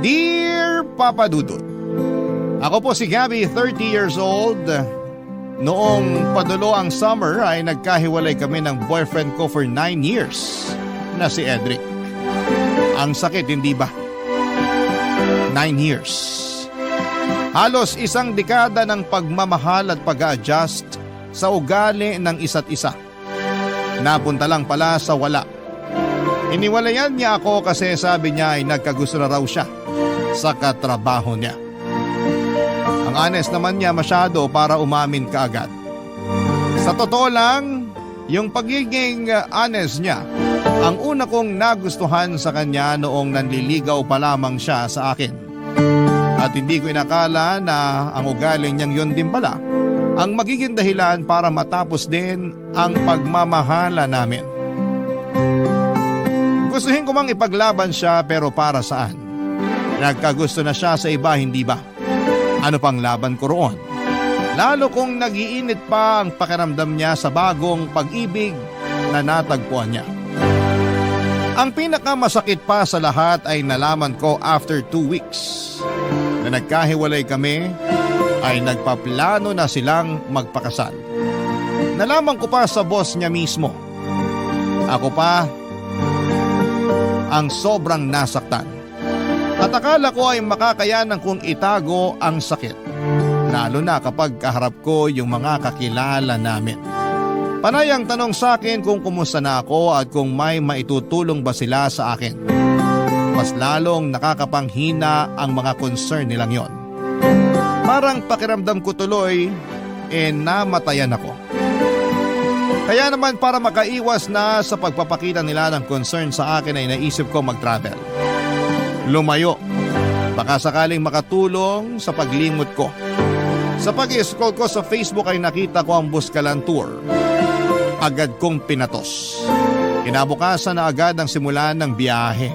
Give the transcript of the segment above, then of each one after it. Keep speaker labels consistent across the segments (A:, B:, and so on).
A: Dear Papa Dudut, ako po si Gabby, 30 years old. Noong padulo ang summer ay nagkahiwalay kami ng boyfriend ko for 9 years na si Edric. Ang sakit, hindi ba? 9 years. Halos isang dekada ng pagmamahal at pag-a-adjust sa ugali ng isa't isa. Napunta lang pala sa wala. Iniwalayan niya ako kasi sabi niya ay nagkagusto na raw siya sa katrabaho niya. Ang honest naman niya masyado para umamin kaagad. Sa totoo lang, yung pagiging honest niya, ang una kong nagustuhan sa kanya noong nanliligaw pa lamang siya sa akin. At hindi ko inakala na ang ugali niyang yun din pala ang magiging dahilan para matapos din ang pagmamahala namin. Gustuhin ko mang ipaglaban siya pero para saan? Nagkagusto na siya sa iba, hindi ba? Ano pang laban ko roon? Lalo kung nagiinit pa ang pakiramdam niya sa bagong pag-ibig na natagpuan niya. Ang pinakamasakit pa sa lahat ay nalaman ko after 2 weeks na nagkahiwalay kami ay nagpaplano na silang magpakasal. Nalaman ko pa sa boss niya mismo. Ako pa ang sobrang nasaktan. At akala ko ay makakayanan kong itago ang sakit. Lalo na kapag kaharap ko yung mga kakilala namin. Panay ang tanong sa akin kung kumusta na ako at kung may maitutulong ba sila sa akin. Mas lalong nakakapanghina ang mga concern nilang yon. Parang pakiramdam ko tuloy namatayan ako. Kaya naman para makaiwas na sa pagpapakita nila ng concern sa akin ay naisip ko mag-travel. Lumayo. Baka sakaling makatulong sa paglimot ko. Sa pag-scroll ko sa Facebook ay nakita ko ang Buscalan Tour. Agad kong pinatos. Kinabukasan na agad ang simulan ng biyahe.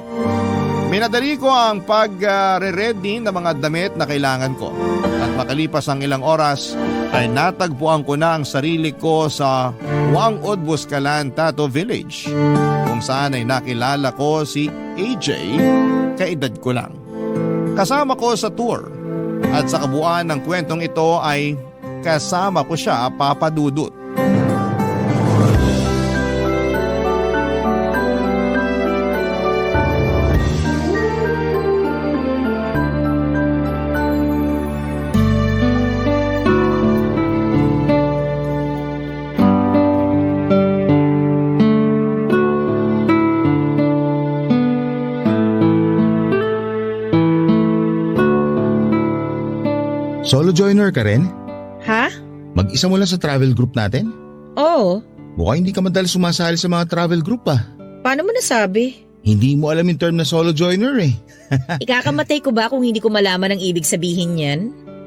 A: Minadali ko ang pag-ready ng mga damit na kailangan ko. At makalipas ang ilang oras ay natagpuan ko na ang sarili ko sa Wangod Buscalan Tattoo Village. Kung saan ay nakilala ko si AJ, kaedad ko lang. Kasama ko sa tour. At sa kabuuan ng kwentong ito ay kasama ko siya, Papa Dudut.
B: Solo joiner ka rin?
C: Ha?
B: Mag-isa mo lang sa travel group natin?
C: Oo.
B: Mukhang hindi ka madalas sumasali sa mga travel group
C: Paano mo nasabi?
B: Hindi mo alam yung term na solo joiner eh.
C: Ikakamatay ko ba kung hindi ko malaman ang ibig sabihin yan?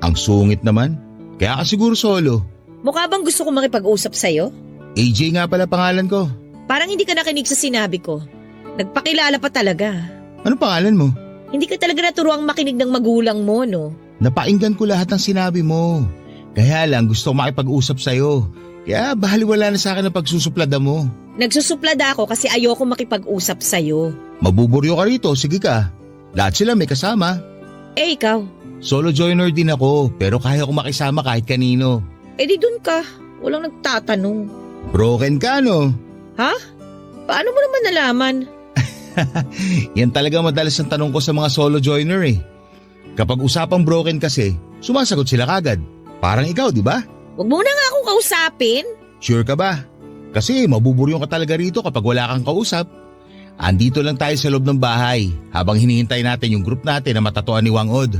B: Ang sungit naman. Kaya ka siguro solo.
C: Mukha bang gusto ko makipag-usap sa'yo?
B: AJ nga pala pangalan ko.
C: Parang hindi ka nakinig sa sinabi ko. Nagpakilala pa talaga.
B: Ano pangalan mo?
C: Hindi ka talaga naturuang makinig ng magulang mo, no?
B: Napainggan ko lahat ng sinabi mo. Kaya lang gusto ko makipag-usap sa'yo. Kaya bahaliwala na sa akin ang pagsusuplada mo.
C: Nagsusuplada ako kasi ayoko makipag-usap sa'yo.
B: Mabuburyo ka rito, sige ka. Lahat sila may kasama.
C: Eh ikaw?
B: Solo joiner din ako, pero kaya ko makisama kahit kanino.
C: Eh di dun ka. Walang nagtatanong.
B: Broken ka, no?
C: Ha? Paano mo naman nalaman?
B: Yan talaga madalas ang tanong ko sa mga solo joiner eh. Kapag usapang broken kasi, sumasagot sila kagad. Parang ikaw, di ba?
C: Huwag mo na nga akong kausapin.
B: Sure ka ba? Kasi mabuburyong ka talaga rito kapag wala kang kausap. Andito lang tayo sa loob ng bahay habang hinihintay natin yung group natin na matatuan ni Wangod.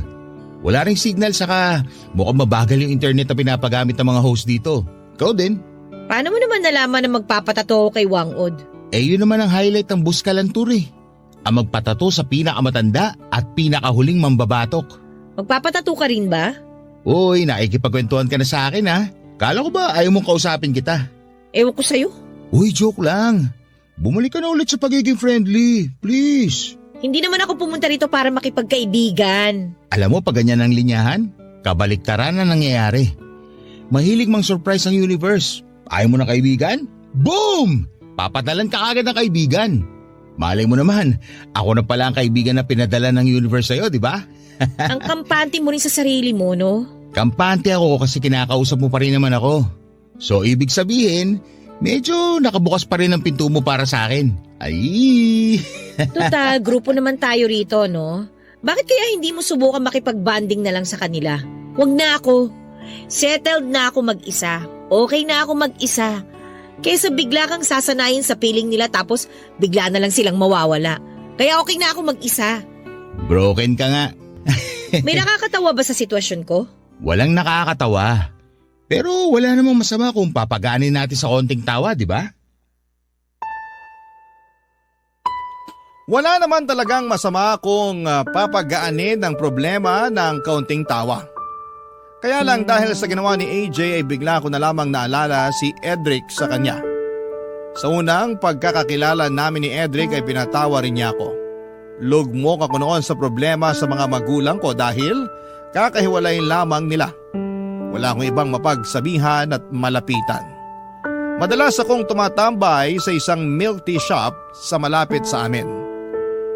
B: Wala ring signal saka mukhang mabagal yung internet na pinapagamit ng mga host dito. Ikaw din.
C: Paano mo naman nalaman na magpapatato ako kay Wangod?
B: Eh yun naman ang highlight ng Buscalan Tour eh. Ang magpatato sa pinakamatanda at pinakahuling mambabatok.
C: Magpapatato ka rin ba?
B: Uy, nakikipagkwentuhan ka na sa akin ha. Kala ko ba ayaw mong kausapin kita?
C: Ewan ko sa'yo.
B: Uy, joke lang. Bumalik ka na ulit sa pagiging friendly. Please.
C: Hindi naman ako pumunta rito para makipagkaibigan.
B: Alam mo, pag ganyan ang linyahan, kabaliktaran na nangyayari. Mahilig mang surprise ang universe. Ayaw mo ng kaibigan? Boom! Papadalan ka agad ng kaibigan. Malay mo naman, ako na pala ang kaibigan na pinadala ng universe sa'yo, di ba?
C: Ang kampante mo rin sa sarili mo, no?
B: Kampante ako kasi kinakausap mo pa rin naman ako. So ibig sabihin, medyo nakabukas pa rin ang pinto mo para sa akin. Ay!
C: Total, grupo naman tayo rito, no? Bakit kaya hindi mo subukan makipag-bonding na lang sa kanila? Huwag na ako. Settled na ako mag-isa. Okay na ako mag-isa. Kaysa bigla kang sasanayin sa piling nila tapos bigla na lang silang mawawala. Kaya okay na ako mag-isa.
B: Broken ka nga.
C: May nakakatawa ba sa sitwasyon ko?
B: Walang nakakatawa. Pero wala namang masama kung papaganin natin sa konting tawa, di ba?
A: Wala naman talagang masama kung papagaanin ang problema ng kaunting tawa. Kaya lang dahil sa ginawa ni AJ ay bigla ko na lamang naalala si Edric sa kanya. Sa unang pagkakakilala namin ni Edric ay pinatawa rin niya ako. Lugmok ako noon sa problema sa mga magulang ko dahil kakahiwalay lamang nila. Wala akong ibang mapagsabihan at malapitan. Madalas akong tumatambay sa isang milk tea shop sa malapit sa amin.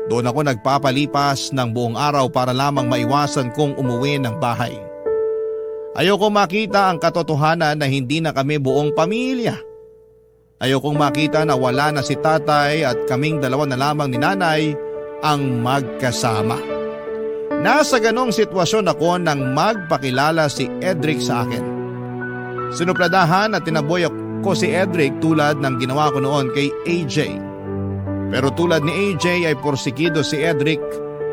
A: Doon ako nagpapalipas ng buong araw para lamang maiwasan kong umuwi ng bahay. Ayoko makita ang katotohanan na hindi na kami buong pamilya. Ayokong makita na wala na si tatay at kaming dalawa na lamang ni nanay ang magkasama. Nasa ganong sitwasyon ako nang magpakilala si Edric sa akin. Sinupladahan at tinaboy ko si Edric tulad ng ginawa ko noon kay AJ. Pero tulad ni AJ ay porsigido si Edric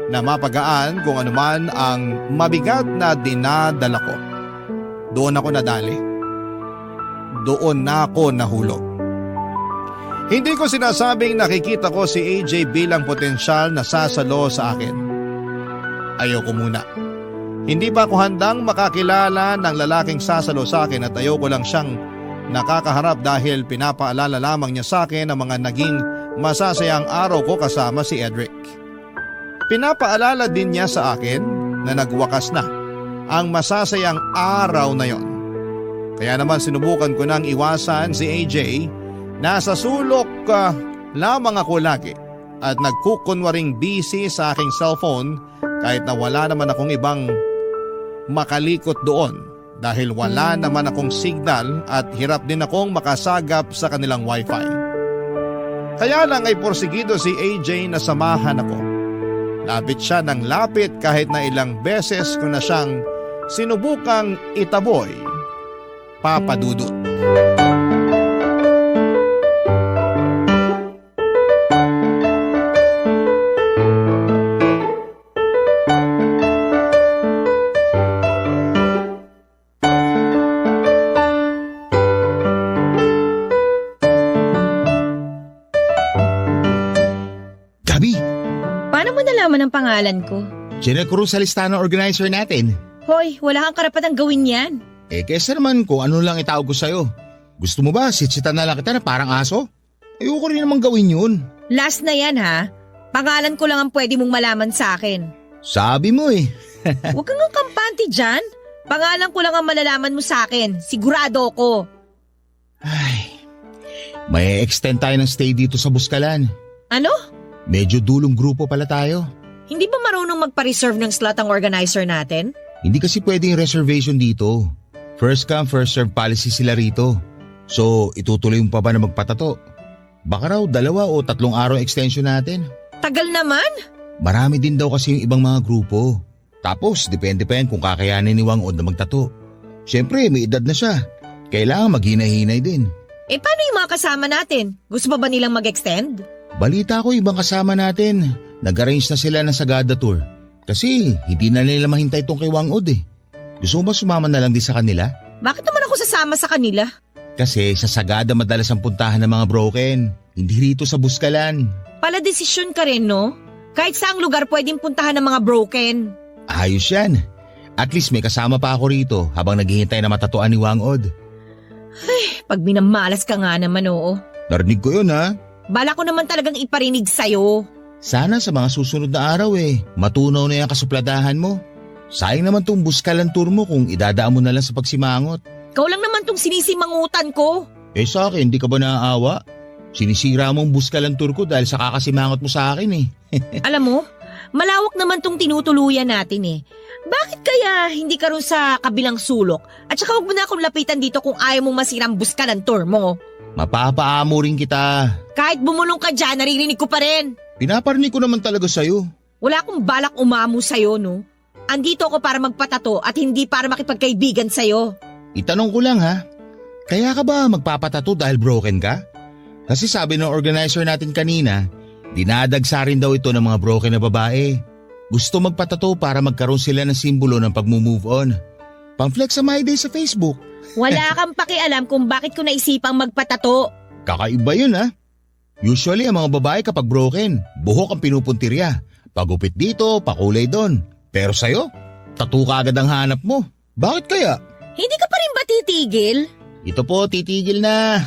A: na mapagaan kung anuman ang mabigat na dinadala ko. Doon ako nadali. Doon na ako nahulog. Hindi ko sinasabing nakikita ko si AJ bilang potensyal na sasalo sa akin. Ayoko muna. Hindi pa ako handang makakilala ng lalaking sasalo sa akin at ayoko lang siyang nakakaharap dahil pinapaalala lamang niya sa akin ang mga naging masasayang araw ko kasama si Edric. Pinapaalala din niya sa akin na nagwakas na ang masasayang araw na yon. Kaya naman sinubukan ko nang iwasan si AJ. Nasa sulok lamang ako lagi at nagkukunwaring busy sa aking cellphone kahit na wala naman akong ibang makalikot doon dahil wala naman akong signal at hirap din akong makasagap sa kanilang wifi. Kaya lang ay porsigido si AJ na samahan ako. Lapit siya ng lapit kahit na ilang beses ko na siyang sinubukang itaboy, papadudot.
C: Ang pangalan ko.
B: Jenna Cruz sa listahan ng organizer natin.
C: Hoy, wala kang karapatang gawin yan.
B: Kesa naman kung ano lang itawag ko sa'yo. Gusto mo ba sitsitan na lang kita na parang aso? Ayoko rin naman gawin yun.
C: Last na yan ha. Pangalan ko lang ang pwede mong malaman sa akin.
B: Sabi mo eh.
C: Huwag kang kampante dyan. Pangalan ko lang ang malalaman mo sa akin. Sigurado ko.
B: Ay, may extend tayo ng stay dito sa Buskalan.
C: Ano?
B: Medyo dulong grupo pala tayo.
C: Hindi ba marunong magpa-reserve ng slot ang organizer natin?
B: Hindi kasi pwedeng reservation dito. First come, first serve policy sila rito. So, itutuloy mo pa ba na magpatato? Baka raw 2 o 3 araw extension natin.
C: Tagal naman.
B: Marami din daw kasi yung ibang mga grupo. Tapos, depende pa yan kung kakayanin ni Wang Od na magtato. Siyempre, may edad na siya. Kailangan maghinay-hinay din.
C: Paano yung mga kasama natin? Gusto ba nilang mag-extend?
B: Balita ko ibang kasama natin. Nag-arrange na sila ng Sagada Tour. Kasi hindi na nila mahintay tong kay Wang Od eh. Gusto mo ba sumama na lang din sa kanila?
C: Bakit naman ako sasama sa kanila?
B: Kasi sa Sagada madalas ang puntahan ng mga broken. Hindi rito sa Buskalan.
C: Pala desisyon ka rin, no? Kahit saang lugar pwedeng puntahan ng mga broken.
B: Ayos yan. At least may kasama pa ako rito habang naghihintay na matatuan ni Wang Od.
C: Ay, pag minamalas ka nga naman, oo.
B: Narinig ko yun ha.
C: Bala ko naman talagang iparinig sa'yo.
B: Sana sa mga susunod na araw matunaw na yung kasupladahan mo. Sayang naman tong Buskalan tour mo kung idadaan mo na lang sa pagsimangot.
C: Ikaw lang naman tong sinisimangutan ko.
B: Sa akin, di ka ba naaawa? Sinisira mo ang buskalan tour ko dahil sa kakasimangot mo sa akin eh.
C: Alam mo, malawak naman tong tinutuluyan natin eh. Bakit kaya hindi ka rin sa kabilang sulok? At saka huwag mo na akong lapitan dito kung ayaw mong masirang buskalan tour mo.
B: Mapapaamo rin kita.
C: Kahit bumulong ka dyan, naririnig ko pa rin.
B: Pinaparinig ko naman talaga sa'yo.
C: Wala akong balak umamo sa'yo, no? Andito ako para magpatato at hindi para makipagkaibigan sa'yo.
B: Itanong ko lang ha, kaya ka ba magpapatato dahil broken ka? Kasi sabi ng organizer natin kanina, dinadagsa rin daw ito ng mga broken na babae. Gusto magpatato para magkaroon sila ng simbolo ng pag-move on. Pang-flex sa My Day sa Facebook.
C: Wala kang pakialam kung bakit ko naisipang magpatato.
B: Kakaiba yun ha. Usually ang mga babae kapag broken, buhok ang pinupuntirya. Pagupit dito, pakulay doon. Pero sa'yo, tattoo ka agad ang hanap mo. Bakit kaya?
C: Hindi ka pa rin ba titigil?
B: Ito po, titigil na.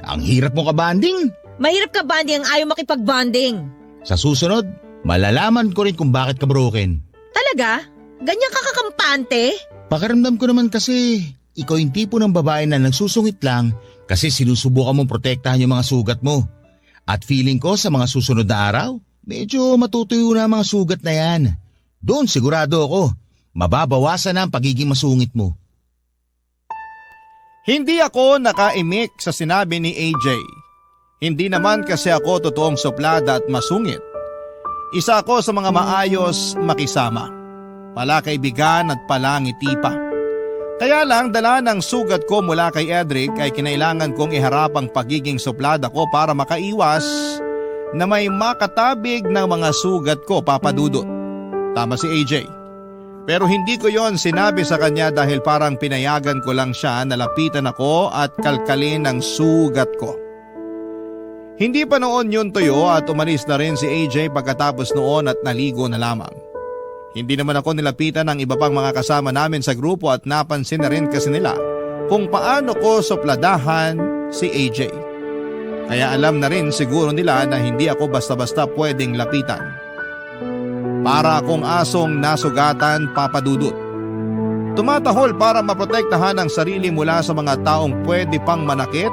B: Ang hirap mo ka-banding.
C: Mahirap ka banding ang ayaw makipag-bonding.
B: Sa susunod, malalaman ko rin kung bakit ka broken.
C: Talaga? Ganyan ka kakampante?
B: Pakiramdam ko naman kasi, ikaw yung tipo ng babae na nagsusungit lang kasi sinusubukan mong protektahan yung mga sugat mo. At feeling ko sa mga susunod na araw, medyo matutuyo na ang mga sugat na yan. Doon sigurado ako, mababawasan na ang pagiging masungit mo.
A: Hindi ako nakaimik sa sinabi ni AJ. Hindi naman kasi ako totoong suplada at masungit. Isa ako sa mga maayos makisama. Palakaibigan at palangiti pa. Kaya lang dala ng sugat ko mula kay Edric ay kinailangan kong iharap ang pagiging suplada ko para makaiwas na may makatabig ng mga sugat ko, Papa Dudut. Tama si AJ. Pero hindi ko yon sinabi sa kanya dahil parang pinayagan ko lang siya na lapitan ako at kalkalin ang sugat ko. Hindi pa noon yun tuyo at umalis na rin si AJ pagkatapos noon at naligo na lamang. Hindi naman ako nilapitan ng iba pang mga kasama namin sa grupo at napansin na rin kasi nila kung paano ko supladahan si AJ. Kaya alam na rin siguro nila na hindi ako basta-basta pwedeng lapitan. Para akong asong nasugatan, Papa Dudut. Tumatahol para maprotektahan ang sarili mula sa mga taong pwede pang manakit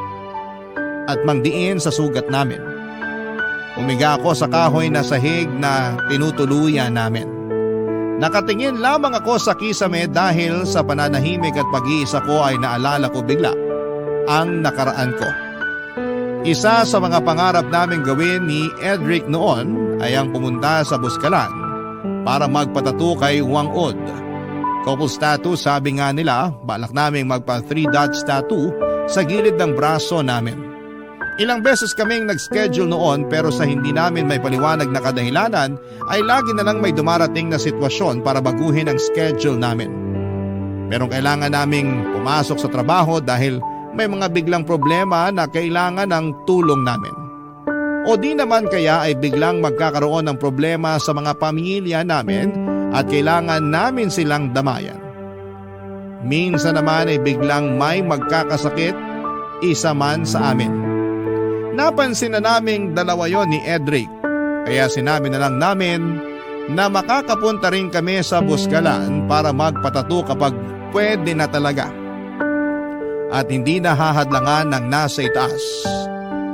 A: at mangdiin sa sugat namin. Umiga ako sa kahoy na sahig na tinutuluyan namin. Nakatingin lamang ako sa kisame dahil sa pananahimik at pag-iisa ko ay naalala ko bigla ang nakaraan ko. Isa sa mga pangarap naming gawin ni Edric noon ay ang pumunta sa Buskalan para magpatato kay Wang Od. Couples tattoo, sabi nga nila, balak naming magpa 3 dots tattoo sa gilid ng braso namin. Ilang beses kaming nag-schedule noon pero sa hindi namin may paliwanag na kadahilanan ay lagi na lang may dumarating na sitwasyon para baguhin ang schedule namin. Pero kailangan naming pumasok sa trabaho dahil may mga biglang problema na kailangan ng tulong namin. O di naman kaya ay biglang magkakaroon ng problema sa mga pamilya namin at kailangan namin silang damayan. Minsan naman ay biglang may magkakasakit, isa man sa amin. Napansin na naming dalawa yon ni Edric, kaya sinabi na lang namin na makakapunta rin kami sa Buskalan para magpatato kapag pwede na talaga. At hindi na hahadlangan ng nasa itaas.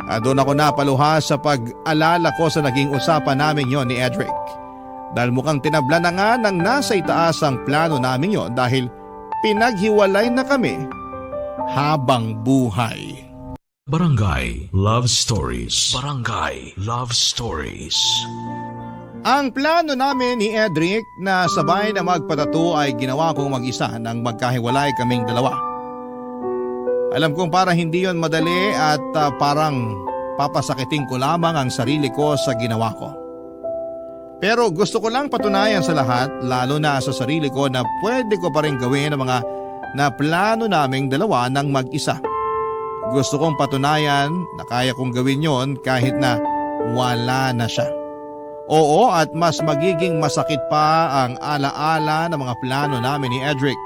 A: Doon ako napaluha sa pag-alala ko sa naging usapan namin yon ni Edric. Dahil mukhang tinabla na nga ng nasa itaas ang plano namin yon dahil pinaghiwalay na kami habang buhay.
D: Barangay Love Stories. Barangay Love Stories.
A: Ang plano namin ni Edric na sabay na magpatato ay ginawa kong mag-isa nang magkahiwalay kaming dalawa. Alam kong para hindi yon madali at parang papasakitin ko lamang ang sarili ko sa ginawa ko. Pero gusto ko lang patunayan sa lahat, lalo na sa sarili ko, na pwede ko pa rin gawin ang mga na plano naming dalawa ng mag-isa. Gusto kong patunayan na kaya kong gawin yon kahit na wala na siya. Oo, at mas magiging masakit pa ang alaala ng mga plano namin ni Edric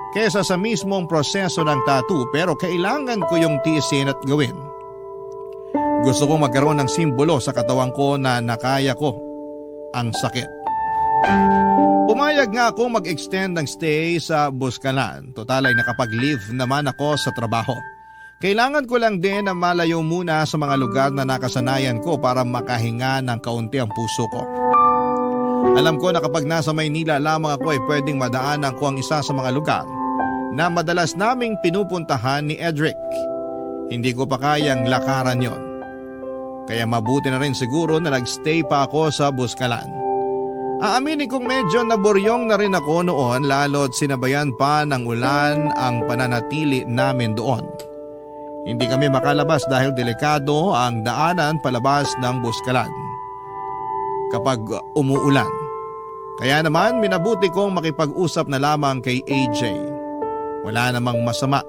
A: kaysa sa mismong proseso ng tattoo, pero kailangan ko yung tiisin at gawin. Gusto kong magkaroon ng simbolo sa katawan ko na nakaya ko ang sakit. Pumayag nga akong mag-extend ng stay sa Buskalan. Total ay nakapag-leave naman ako sa trabaho. Kailangan ko lang din na malayo muna sa mga lugar na nakasanayan ko para makahinga ng kaunti ang puso ko. Alam ko na kapag nasa Maynila lamang ako ay pwedeng madaanan ko ang isa sa mga lugar na madalas naming pinupuntahan ni Edric. Hindi ko pa kayang lakaran yon. Kaya mabuti na rin siguro na nagstay pa ako sa Buskalan. Aaminin kong medyo naburyong na rin ako noon lalo't sinabayan pa ng ulan ang pananatili namin doon. Hindi kami makalabas dahil delikado ang daanan palabas ng Buskalan kapag umuulan. Kaya naman minabuti kong makipag-usap na lamang kay AJ. Wala namang masama.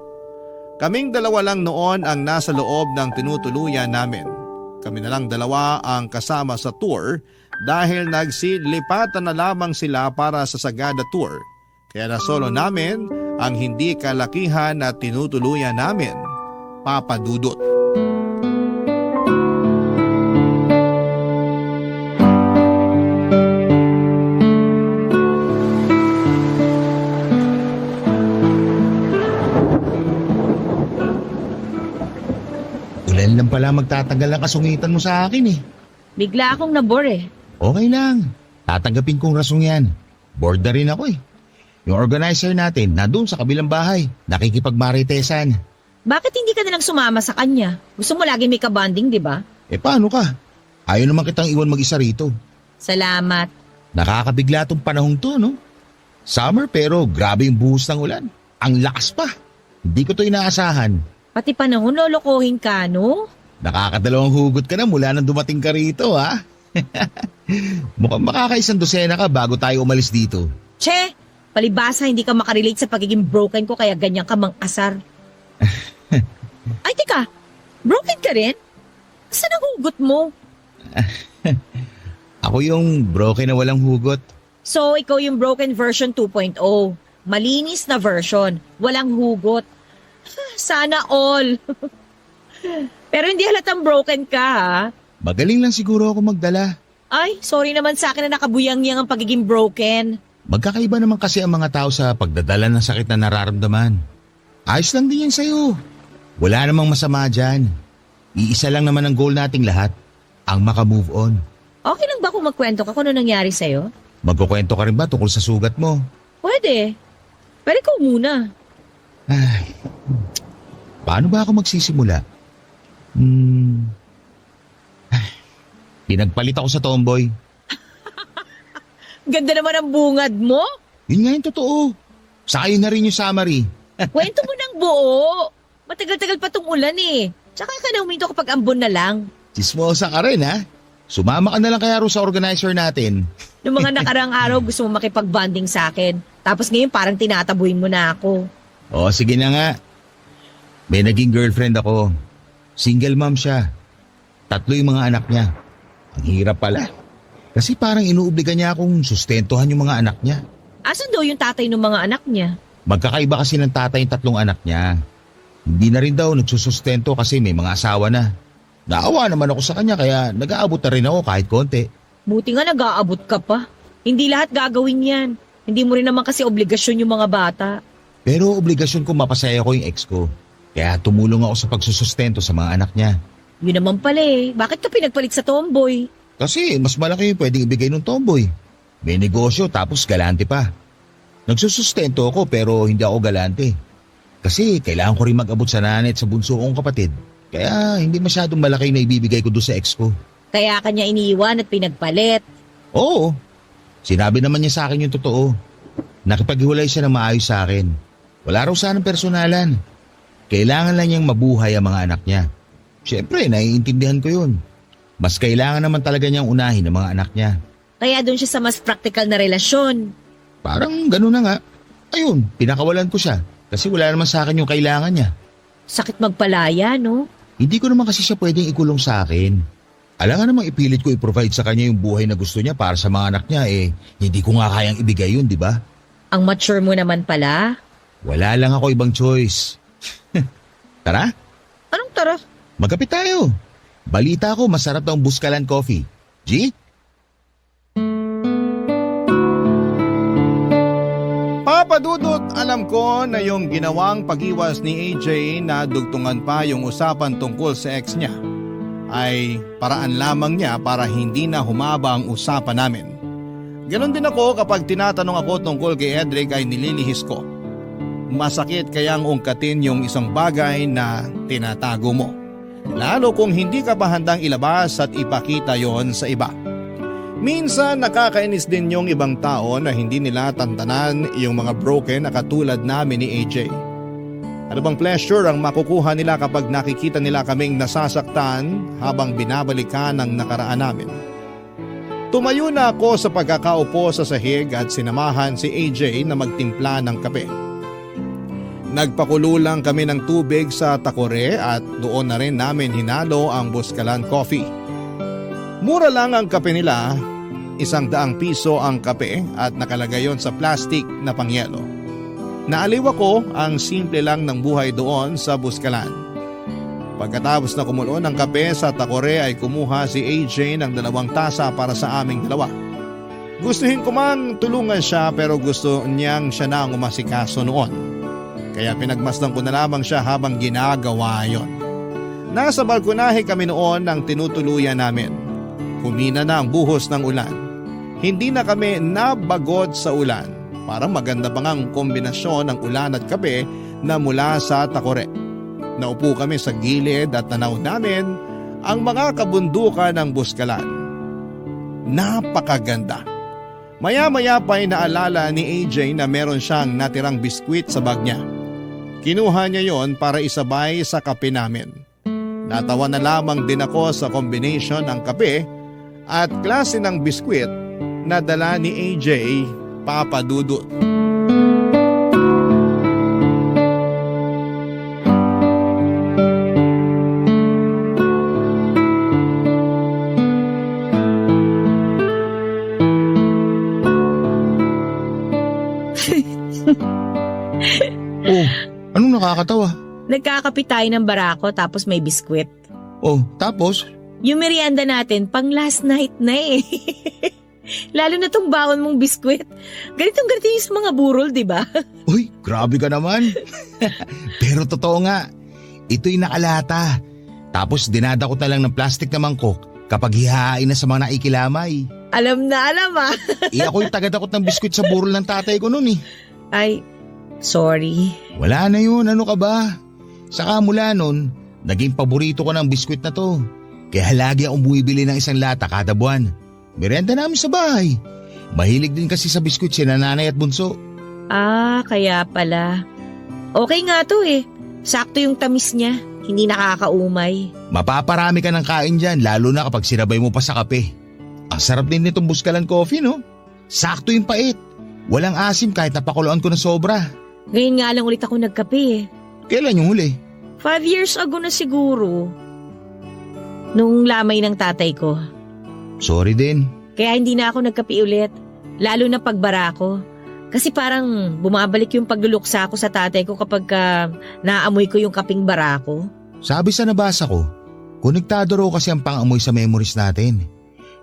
A: Kaming dalawa lang noon ang nasa loob ng tinutuluyan namin. Kami na lang dalawa ang kasama sa tour dahil nagsilipatan na lamang sila para sa Sagada Tour. Kaya na solo namin ang hindi kalakihan na tinutuluyan namin, Papa Dudut.
B: Ulan lang pala magtatagal ang kasungitan mo sa akin eh.
C: Bigla akong nabore eh.
B: Okay lang. Tatanggapin kong rasong yan. Bored na rin ako eh. Yung organizer natin na doon sa kabilang bahay, nakikipagmaritesan.
C: Bakit hindi ka nalang sumama sa kanya? Gusto mo lagi may kabanding, di ba?
B: Eh paano ka? Ayaw naman kitang iwan mag-isa rito.
C: Salamat.
B: Nakakabigla tong panahong to, no? Summer pero grabe yung buhos ng ulan. Ang lakas pa. Hindi ko to inaasahan.
C: Pati panahon lolokohin ka, no?
B: Nakakadalawang hugot ka na mula nang dumating ka rito, ha? Mukhang makakaisang dosena ka bago tayo umalis dito.
C: Che, palibasa hindi ka makarelate sa pagiging broken ko kaya ganyan ka mang-asar. Ay, teka. Broken ka rin? Saan ang hugot mo?
B: Ako yung broken na walang hugot.
C: So, ikaw yung broken version 2.0. Malinis na version. Walang hugot. Sana all. Pero hindi halatang broken ka, ha?
B: Magaling lang siguro ako magdala.
C: Ay, sorry naman sa akin na nakabuyang-yang ang pagiging broken.
B: Magkakaiba naman kasi ang mga tao sa pagdadala ng sakit na nararamdaman. Ayos lang din yan sa'yo. Wala namang masama dyan. Iisa lang naman ang goal nating lahat. Ang makamove on.
C: Okay lang ba kung magkwento ka kung ano nangyari sa'yo?
B: Magkukwento ka rin ba tungkol sa sugat mo?
C: Pwede. Pero ikaw muna.
B: Ay, paano ba ako magsisimula? Pinagpalit ako sa tomboy.
C: Ganda naman ang bungad mo.
B: Yun nga yung totoo. Saka yun na rin yung summary.
C: Kwento mo ng buo. Matagal-tagal pa tong ulan eh. Tsaka ka na huminto kapag ambon na lang.
B: Chismosa ka rin ha? Sumama ka na lang kaya ro sa organizer natin.
C: Noong mga nakarang araw gusto mo makipag-bonding sa akin. Tapos ngayon parang tinatabuhin mo na ako.
B: O sige na nga. May naging girlfriend ako. Single mom siya. 3 yung mga anak niya. Ang hirap pala. Kasi parang inuobliga niya akong sustentuhan yung mga anak niya.
C: Asan daw yung tatay ng mga anak niya?
B: Magkakaiba kasi ng tatay yung 3 anak niya. Hindi na rin daw nagsusustento kasi may mga asawa na. Naawa naman ako sa kanya kaya nag-aabot na rin ako kahit konti.
C: Buti nga nag-aabot ka pa. Hindi lahat gagawin yan. Hindi mo rin naman kasi obligasyon yung mga bata.
B: Pero obligasyon ko mapasaya ko yung ex ko. Kaya tumulong ako sa pagsusustento sa mga anak niya.
C: Yun naman pala eh. Bakit ka pinagpalit sa tomboy?
B: Kasi mas malaki yung pwedeng ibigay ng tomboy. May negosyo tapos galante pa. Nagsusustento ako pero hindi ako galante. Kasi kailangan ko rin mag-abot sa nanay at sa bunso kong kapatid. Kaya hindi masyadong malaki na ibibigay ko doon sa ex ko.
C: Kaya kanya iniwan at pinagpalit.
B: Oo. Sinabi naman niya sa akin yung totoo. Nakipaghiwalay siya ng maayos sa akin. Wala raw sanang personalan. Kailangan lang niyang mabuhay ang mga anak niya. Siyempre, naiintindihan ko yun. Mas kailangan naman talaga niyang unahin ang mga anak niya.
C: Kaya doon siya sa mas practical na relasyon.
B: Parang gano'n na nga. Ayun, pinakawalan ko siya. Kasi wala naman sa akin yung kailangan niya.
C: Sakit magpalaya, no?
B: Hindi ko naman kasi siya pwedeng ikulong sa akin. Alam nga namang ipilit ko i-provide sa kanya yung buhay na gusto niya para sa mga anak niya hindi ko nga kayang ibigay yun, di ba?
C: Ang mature mo naman pala.
B: Wala lang ako ibang choice. Tara,
C: Anong tara?
B: magkapit tayo. Balita ko masarap daw ang Buskalan Coffee. G?
A: Papadudot, alam ko na yung ginawang pag-iwas ni AJ na dugtungan pa yung usapan tungkol sa ex niya ay paraan lamang niya para hindi na humaba ang usapan namin. Ganon din ako kapag tinatanong ako tungkol kay Edric ay nililihis ko. Masakit kayang ungkatin yung isang bagay na tinatago mo. Lalo kung hindi ka pa handang ilabas at ipakita yon sa iba. Minsan nakakainis din yung ibang tao na hindi nila tantanan yung mga broken na katulad namin ni AJ. Ano bang pleasure ang makukuha nila kapag nakikita nila kaming nasasaktan habang binabalikan ang nakaraan namin? Tumayo na ako sa pagkakaupo sa sahig at sinamahan si AJ na magtimpla ng kape. Nagpakulo lang kami ng tubig sa takore at doon na rin namin hinalo ang Buscalan Coffee. Mura lang ang kape nila, 100 piso ang kape at nakalagay yon sa plastic na pangyelo. Naaliw ako ang simple lang ng buhay doon sa Buscalan. Pagkatapos na kumulo ng kape sa takore ay kumuha si AJ ng 2 tasa para sa aming dalawa. Gustuhin ko man tulungan siya pero gusto niyang siya na ang umasikaso noon. Kaya pinagmasdan ko na lamang siya habang ginagawa yon. Nasa balkonahe kami noon ng tinutuluyan namin. Humina na ang buhos ng ulan. Hindi na kami nabagot sa ulan. Parang maganda pa ngang kombinasyon ng ulan at kape na mula sa takore. Naupo kami sa gilid at tanaw namin ang mga kabundukan ng Buscalan. Napakaganda. Maya-maya pa ay naalala ni AJ na meron siyang natirang biskwit sa bag niya. Kinuha niya yon para isabay sa kape namin. Natawa na lamang din ako sa combination ng kape at klase ng biskwit na dala ni AJ, Papadudot.
B: Oh, anong nakakatawa?
C: Nagkakape tayo ng barako tapos may biskwit.
B: Oh, tapos?
C: Yung merienda natin, pang last night na eh. Lalo na tong baon mong biskwit. Ganitong ganito yung sa mga burol, di ba?
B: Uy, grabe ka naman. Pero totoo nga, ito'y nakalata. Tapos dinadakot na lang ng plastic na mangkok kapag hihain na sa mga naikilamay.
C: Alam na alam ah.
B: Ako yung tagadakot ng biskwit sa burol ng tatay ko noon eh.
C: Ay, sorry.
B: Wala na yun, ano ka ba? Saka mula nun, naging paborito ko ng biskwit na to. Kaya lagi akong bumibili ng 1 lata kada buwan. Merenda namin sa bahay. Mahilig din kasi sa biskwit si nanay at bunso.
C: Ah, kaya pala. Okay nga to eh. Sakto yung tamis niya. Hindi nakakaumay.
B: Mapaparami ka ng kain dyan, lalo na kapag sinabay mo pa sa kape. Ang sarap din nitong Buscalan Coffee, no? Sakto yung pait. Walang asim kahit napakuluan ko na sobra.
C: Ngayon nga lang ulit ako nagkape eh.
B: Kailan yung huli?
C: 5 years ago na siguro. Nung lamay ng tatay ko.
B: Sorry din.
C: Kaya hindi na ako nagkape ulit. Lalo na pagbara ko. Kasi parang bumabalik yung pagluluksa ko sa tatay ko kapag naamoy ko yung kaping bara ko.
B: Sabi sa nabasa ko, konektado raw kasi ang pangamoy sa memories natin.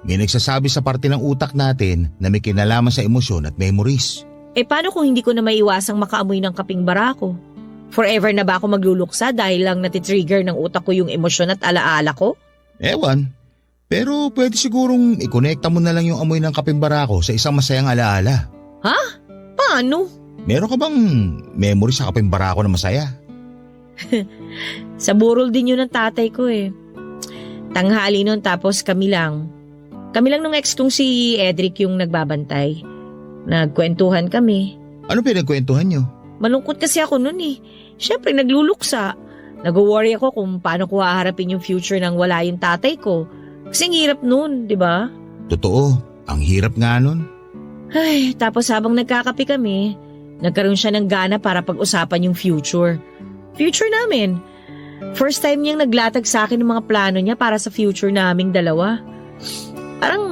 B: May nagsasabi sa parte ng utak natin na may kinalaman sa emosyon at memories.
C: Eh paano kung hindi ko na maiwasang makaamoy ng kaping bara ko? Forever na ba ako magluluksa dahil lang natitrigger ng utak ko yung emosyon at alaala ko?
B: Ewan. Pero pwede sigurong ikonekta mo na lang yung amoy ng kaping bara ko sa isang masayang alaala.
C: Ha? Paano?
B: Meron ka bang memory sa kaping bara ko na masaya?
C: Sa burol din yun ng tatay ko eh. Tanghali nun tapos kami lang. Kami lang nung ex kong si Edric yung nagbabantay. Nagkwentuhan kami.
B: Ano pinagkwentuhan nyo?
C: Malungkot kasi ako nun eh. Siyempre nagluluksa. Nag-worry ako kung paano ko haharapin yung future nang wala yung tatay ko. Kasi ang hirap nun, di ba?
B: Totoo, ang hirap nga nun.
C: Ay, tapos habang nagkakape kami, nagkaroon siya ng gana para pag-usapan yung future. Future namin. First time niyang naglatag sa akin ng mga plano niya para sa future naming dalawa. Parang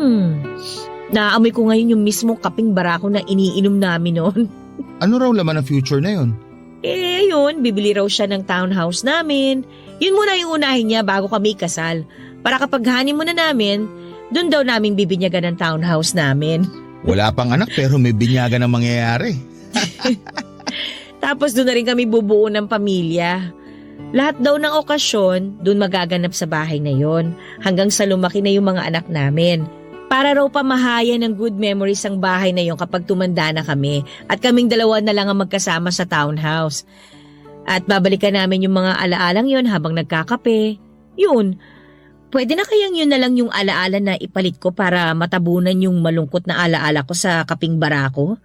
C: naamoy ko ngayon yung mismo kaping barako na iniinom namin noon.
B: Ano raw laman ang future na yon?
C: Eh, yun, bibili raw siya ng townhouse namin. Yun muna yung unahin niya bago kami kasal. Para kapag honeymoon na namin, dun daw namin bibinyagan ng townhouse namin.
B: Wala pang anak pero may binyagan ang mangyayari.
C: Tapos doon na rin kami bubuo ng pamilya. Lahat daw ng okasyon, doon magaganap sa bahay na yon hanggang sa lumaki na yung mga anak namin. Para raw pamahaya ng good memories ang bahay na yon kapag tumanda na kami at kaming dalawa na lang ang magkasama sa townhouse. At babalikan namin yung mga alaalang yon habang nagkakape. Yun, pwede na kayang yun na lang yung alaala na ipalit ko para matabunan yung malungkot na alaala ko sa kaping barako?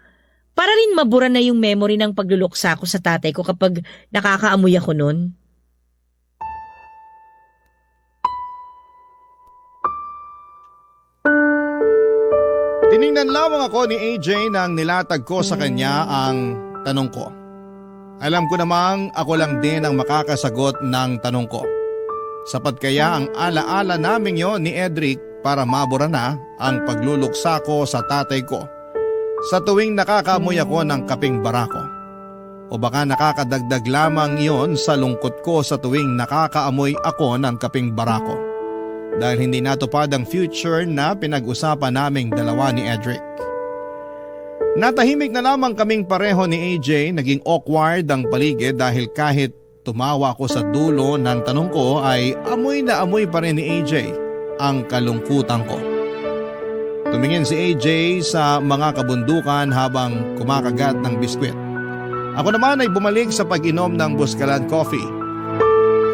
C: Para rin mabura na yung memory ng pagluluksa ko sa tatay ko kapag nakakaamoy ako nun.
A: Tiningnan lamang ako ni AJ nang nilatag ko sa kanya ang tanong ko. Alam ko namang ako lang din ang makakasagot ng tanong ko. Sapat kaya ang alaala namin yon ni Edric para mabura na ang pagluluksa ko sa tatay ko sa tuwing nakakaamoy ako ng kaping barako? O baka nakakadagdag lamang yon sa lungkot ko sa tuwing nakakaamoy ako ng kaping barako? Dahil hindi natupad ang future na pinag-usapan naming dalawa ni Edric. Natahimik na lamang kaming pareho ni AJ, naging awkward ang paligid dahil kahit tumawa ko sa dulo ng tanong ko ay amoy na amoy pa rin ni AJ ang kalungkutan ko. Tumingin si AJ sa mga kabundukan habang kumakagat ng biskwit. Ako naman ay bumalik sa pag-inom ng Buscalan coffee.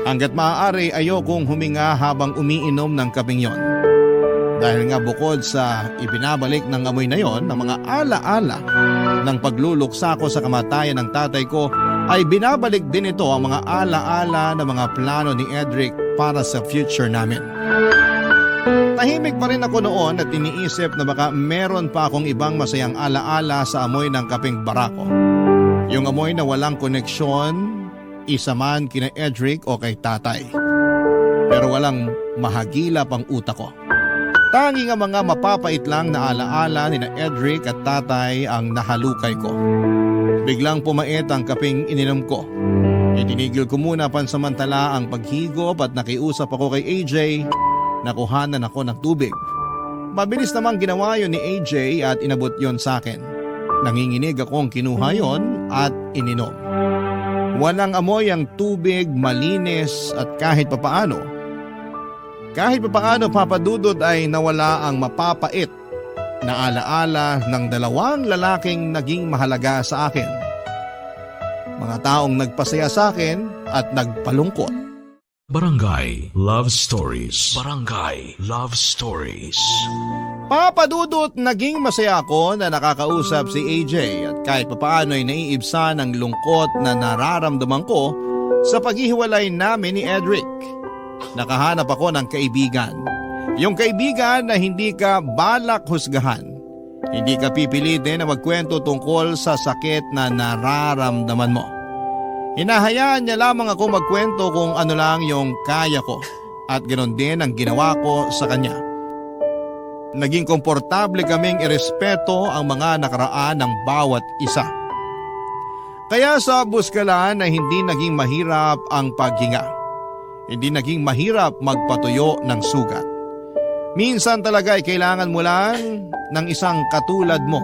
A: Hanggat maaari ayokong huminga habang umiinom ng kaping yon. Dahil nga bukod sa ibinabalik ng amoy na yon ng mga alaala ng pagluluksa ko sa kamatayan ng tatay ko, ay binabalik din ito ang mga alaala ng mga plano ni Edric para sa future namin. Tahimik pa rin ako noon at iniisip na baka meron pa akong ibang masayang alaala sa amoy ng kaping barako. Yung amoy na walang koneksyon, isa man kina Edric o kay tatay. Pero walang mahagilap ang utak ko. Tanging ang mga mapapait lang na alaala ni na Edric at tatay ang nahalukay ko. Biglang pumait ang kaping ininom ko. Itinigil ko muna pansamantala ang paghigop at nakiusap ako kay AJ na kuhanan ako ng tubig. Mabilis namang ginawa yon ni AJ at inabot yon sa akin. Nanginginig akong kinuha yon at ininom. Walang amoy ang tubig, malinis at kahit papaano papadudod ay nawala ang mapapait na alaala ng dalawang lalaking naging mahalaga sa akin. Mga taong nagpasaya sa akin at nagpalungkot.
D: Barangay Love Stories. Barangay Love Stories.
A: Papadudot naging masaya ako na nakakausap si AJ at kahit papaano ay naiibsan ang lungkot na nararamdaman ko sa paghihiwalay namin ni Edric. Nakahanap ako ng kaibigan. Yung kaibigan na hindi ka balak husgahan. Hindi ka pipilitin na magkwento tungkol sa sakit na nararamdaman mo. Hinahayaan niya lamang ako magkwento kung ano lang yung kaya ko at ganoon din ang ginawa ko sa kanya. Naging komportable kaming irespeto ang mga nakaraan ng bawat isa. Kaya sa Buscalan ay hindi naging mahirap ang paghinga. Hindi naging mahirap magpatuyo ng sugat. Minsan talaga ay kailangan mo lang ng isang katulad mo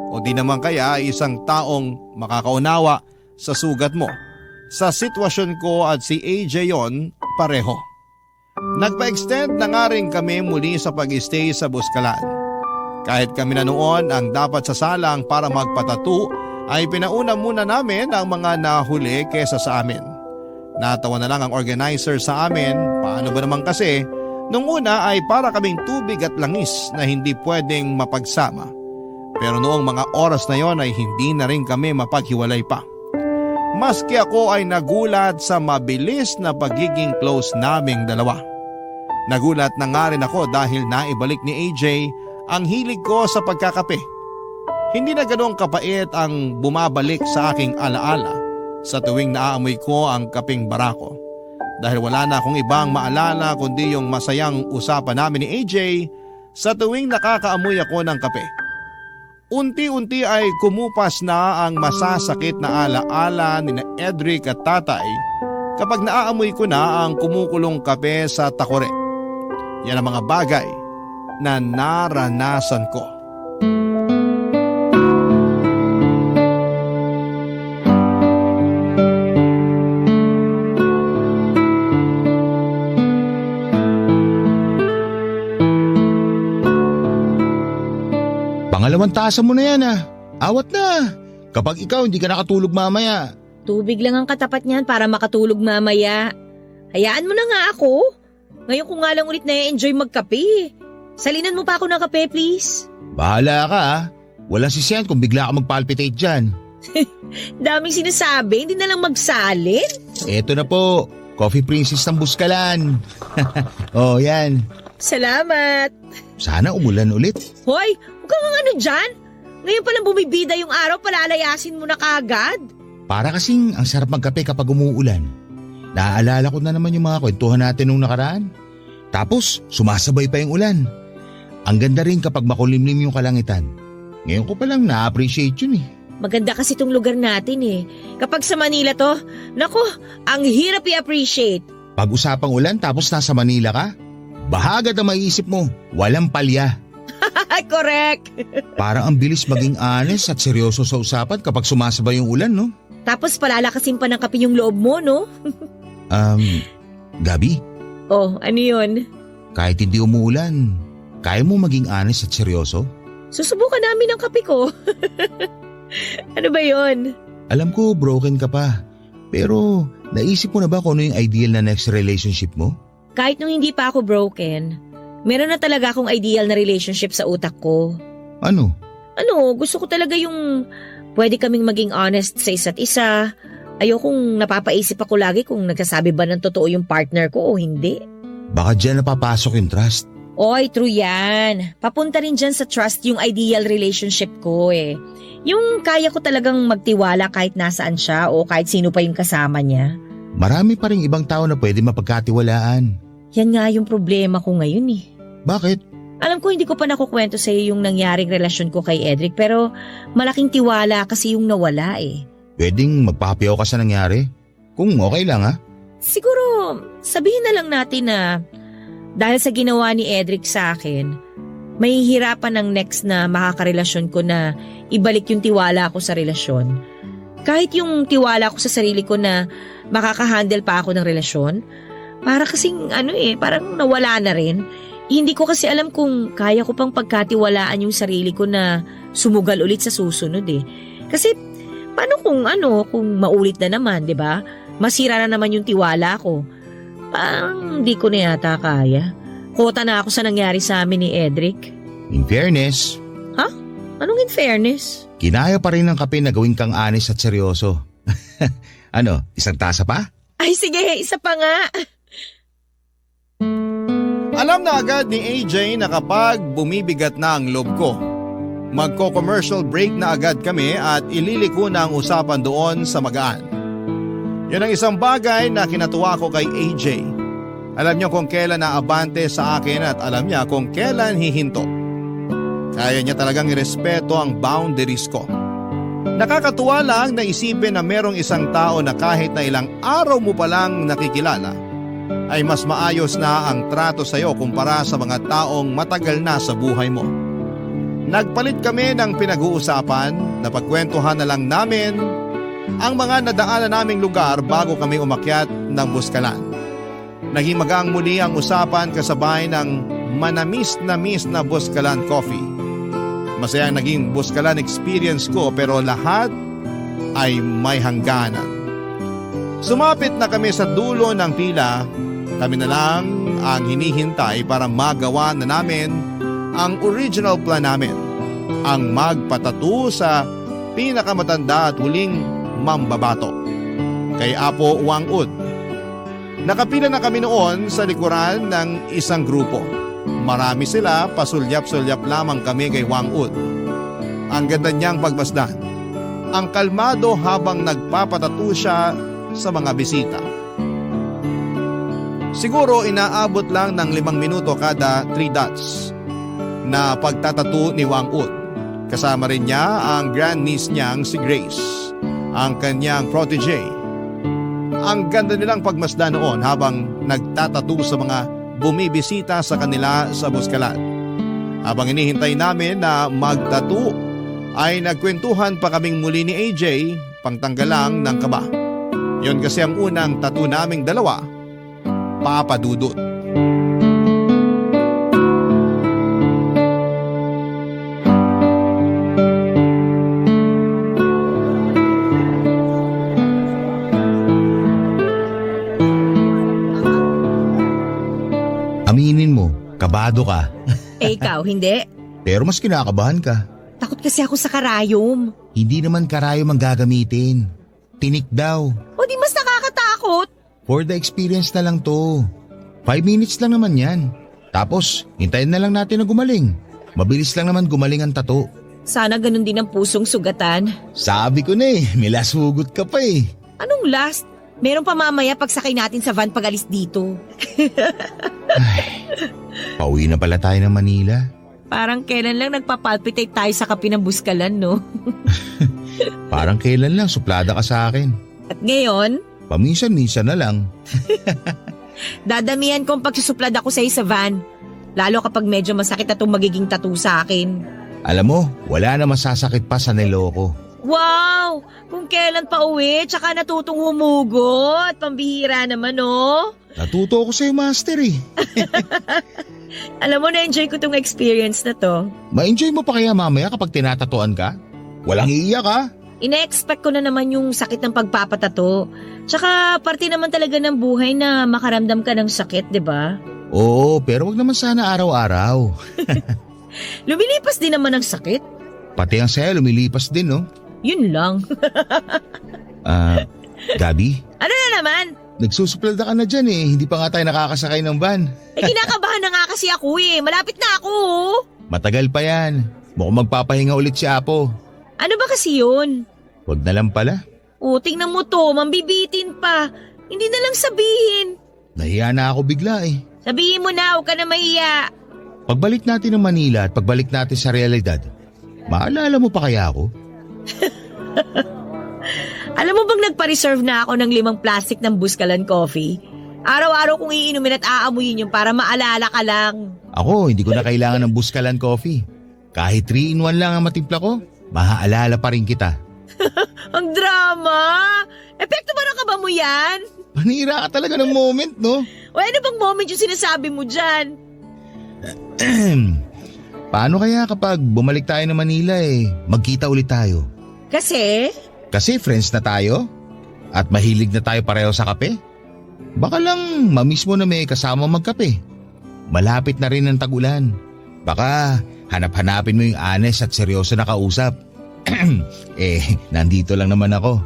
A: o di naman kaya isang taong makakaunawa sa sugat mo. Sa sitwasyon ko at si AJ yon pareho. Nagpa-extend na nga rin kami muli sa pag-stay sa Buscalan. Kahit kami na noon ang dapat sasalang para magpatattoo ay pinauna muna namin ang mga nahuli kesa sa amin. Natawa na lang ang organizer sa amin, paano ba naman kasi nung una ay para kaming tubig at langis na hindi pwedeng mapagsama. Pero noong mga oras na yon ay hindi na rin kami mapaghiwalay pa. Maski ako ay nagulat sa mabilis na pagiging close naming dalawa. Nagulat na nga rin ako dahil naibalik ni AJ ang hilig ko sa pagkakape. Hindi na ganoong kapait ang bumabalik sa aking alaala sa tuwing naaamoy ko ang kaping barako. Dahil wala na akong ibang maalala kundi yung masayang usapan namin ni AJ sa tuwing nakakaamoy ako ng kape. Unti-unti ay kumupas na ang masasakit na alaala ni Edric at tatay kapag naaamoy ko na ang kumukulong kape sa takore. Yan ang mga bagay na naranasan ko.
B: Palamantasan mo na yan Awat na. Kapag ikaw hindi ka nakatulog mamaya.
C: Tubig lang ang katapat niyan para makatulog mamaya. Hayaan mo na nga ako. Ngayon ko nga lang ulit na-enjoy magkape. Salinan mo pa ako ng kape, please.
B: Bahala ka Walang sisiyan kung bigla ka magpalpitate dyan.
C: Daming sinasabi, hindi na lang magsalin.
B: Eto na po, Coffee Princess ng Buskalan. Oh, yan.
C: Salamat.
B: Sana umulan ulit.
C: Hoy, huwag kang ano dyan. Ngayon palang bumibida yung araw, palalayasin mo na kagad.
B: Para kasing ang sarap magkape kapag umuulan. Naaalala ko na naman yung mga kwentuhan natin nung nakaraan. Tapos, sumasabay pa yung ulan. Ang ganda rin kapag makulimlim yung kalangitan. Ngayon ko palang na-appreciate yun
C: Maganda kasi itong lugar natin Kapag sa Manila to, nako, ang hirap i-appreciate.
B: Pag usapang ulan tapos nasa Manila ka, bahagad ang maiisip mo, walang palya.
C: Correct.
B: Parang ang bilis maging honest at seryoso sa usapan kapag sumasabay yung ulan, no?
C: Tapos palalakasin pa ng kape yung loob mo, no?
B: Gabi,
C: Oh, ano yun?
B: kahit hindi umuulan, kaya mo maging honest at seryoso?
C: Susubukan namin ang kape ko. Ano ba yun?
B: Alam ko broken ka pa, pero naisip mo na ba kung ano yung ideal na next relationship mo?
C: Kahit nung hindi pa ako broken, meron na talaga akong ideal na relationship sa utak ko.
B: Ano?
C: Gusto ko talaga yung pwede kaming maging honest sa isa't isa. Ayokong napapaisip ako lagi kung nagsasabi ba ng totoo yung partner ko o hindi.
B: Baka dyan napapasok yung trust.
C: Oy, true yan. Papunta rin dyan sa trust yung ideal relationship ko Yung kaya ko talagang magtiwala kahit nasaan siya o kahit sino pa yung kasama niya.
B: Marami pa rin ibang tao na pwede mapagkatiwalaan.
C: Yan nga yung problema ko ngayon
B: Bakit?
C: Alam ko hindi ko pa nakukwento sa iyo yung nangyaring relasyon ko kay Edric pero malaking tiwala kasi yung nawala
B: Pwedeng magpapayaw ka sa nangyari? Kung okay lang
C: Siguro sabihin na lang natin na dahil sa ginawa ni Edric sa akin, may hirapan ng next na makakarelasyon ko na ibalik yung tiwala ko sa relasyon. Kahit yung tiwala ko sa sarili ko na makakahandle pa ako ng relasyon, para kasing parang nawala na rin. Hindi ko kasi alam kung kaya ko pang pagkatiwalaan yung sarili ko na sumugal ulit sa susunod Kasi paano kung maulit na naman, 'di ba? Masira na naman yung tiwala ko. Parang hindi ko na yata kaya. Kota na ako sa nangyari sa amin ni Edric.
B: In fairness,
C: Anong in fairness?
B: kinaya pa rin ng kape na gawin kang honest at seryoso. Isang tasa pa?
C: Ay sige, isa pa nga.
A: Alam na agad ni AJ na kapag bumibigat na ang loob ko, magko-commercial break na agad kami at ililiko na ang usapan doon sa magaan. Yun ang isang bagay na kinatuwa ko kay AJ. Alam niya kung kailan naabante sa akin at alam niya kung kailan hihinto. Kaya niya talagang irespeto ang boundaries ko. Nakakatuwa lang na isipin na merong isang tao na kahit na ilang araw mo palang nakikilala, ay mas maayos na ang trato sa iyo kumpara sa mga taong matagal na sa buhay mo. Nagpalit kami ng pinag-uusapan, napagkwentuhan na lang namin ang mga nadaanan naming lugar bago kami umakyat ng Buskalan. Naging magaang muli ang usapan kasabay ng manamis na Buskalan coffee. Masayang naging Buskalan experience ko pero lahat ay may hangganan. Sumapit na kami sa dulo ng pila, kami na lang ang hinihintay para magawa na namin ang original plan namin, ang magpatato sa pinakamatanda at huling mambabato, kay Apo Wang-ud. Nakapila na kami noon sa likuran ng isang grupo. Marami sila, pasulyap-sulyap lamang kami kay Wang-ud. Ang ganda niyang pagmasdan. Ang kalmado habang nagpapatato siya sa mga bisita. Siguro inaabot lang ng 5 minuto kada 3 dots na pagtatato ni Wang-ud. Kasama rin niya ang grandniece niyang si Grace, ang kanyang protege. Ang ganda nilang pagmasdan noon habang nagtatato sa mga bumibisita sa kanila sa Buskalan. Habang inihintay namin na magtato, ay nagkwentuhan pa kaming muli ni AJ, pangtanggalang ng kaba. Yon kasi ang unang tattoo naming dalawa, Papa Dudut.
B: kabado ka.
C: Eh ikaw, hindi?
B: Pero mas kinakabahan ka.
C: Takot kasi ako sa karayom.
B: Hindi naman karayom ang gagamitin. Tinik daw.
C: O di mas nakakatakot.
B: For the experience na lang to. 5 minutes lang naman yan. Tapos, hintayin na lang natin na gumaling. Mabilis lang naman gumaling ang tato.
C: Sana ganun din ang pusong sugatan.
B: Sabi ko na may last hugot ka pa eh.
C: Anong last? Meron pa mamaya pagsakay natin sa van pag alis dito.
B: Pauwi na pala tayo ng Manila.
C: Parang kailan lang nagpapalpitate tayo sa kape ng Buskalan, no?
B: Parang kailan lang suplada ka sa akin.
C: At ngayon,
B: Paminsan-minsan na lang.
C: dadamihan kong pagsusuplad ako sa sa van. Lalo kapag medyo masakit na itong magiging tattoo sa akin.
B: Alam mo, wala na masasakit pa sa niloko.
C: Wow! Kung kailan pa uwi, tsaka natutong humugot. Pambihira naman, no?
B: Natuto ako sa'yo, master eh.
C: Alam mo, na-enjoy ko tong experience na to.
B: Ma-enjoy mo pa kaya mamaya kapag tinatatuan ka? Walang iiyak ha?
C: Ina-expect ko na naman yung sakit ng pagpapatato. Tsaka parte naman talaga ng buhay na makaramdam ka ng sakit, di ba?
B: Oo, pero wag naman sana araw-araw.
C: Lumilipas din naman ang sakit.
B: Pati ang saya lumilipas din, no?
C: Yun lang.
B: Gabi?
C: Ano na naman?
B: Nagsusuplada ka na dyan eh. Hindi pa nga tayo nakakasakay ng van.
C: Eh kinakabahan na nga kasi ako eh. Malapit na ako. Oh.
B: Matagal pa yan. Mukhang magpapahinga ulit si Apo.
C: Ano ba kasi yun?
B: Wag na lang pala.
C: Oh, tingnan mo to. Mambibitin pa. Hindi na lang sabihin.
B: Nahiya na ako bigla eh.
C: Sabihin mo na, huwag ka na mahiya.
B: Pagbalik natin ng Manila at pagbalik natin sa realidad, maalala mo pa kaya ako?
C: Alam mo bang nagpa-reserve na ako ng 5 plastic ng Buskalan coffee? Araw-araw kong iinumin at aamuyin yun para maalala ka lang.
B: Ako, hindi ko na kailangan ng Buskalan coffee. Kahit 3-in-1 lang ang matimpla ko, maaalala pa rin kita.
C: Ang drama! Epekto ba ng kaba mo yan?
B: Panira ka talaga ng moment, no?
C: O ano bang moment yung sinasabi mo dyan?
B: Paano kaya kapag bumalik tayo ng Manila magkita ulit tayo?
C: Kasi?
B: Kasi friends na tayo? At mahilig na tayo pareho sa kape? Baka lang mamiss mo na may kasama magkape. Malapit na rin ang tag-ulan. Baka hanap-hanapin mo yung honest at seryoso na kausap. Nandito lang naman ako.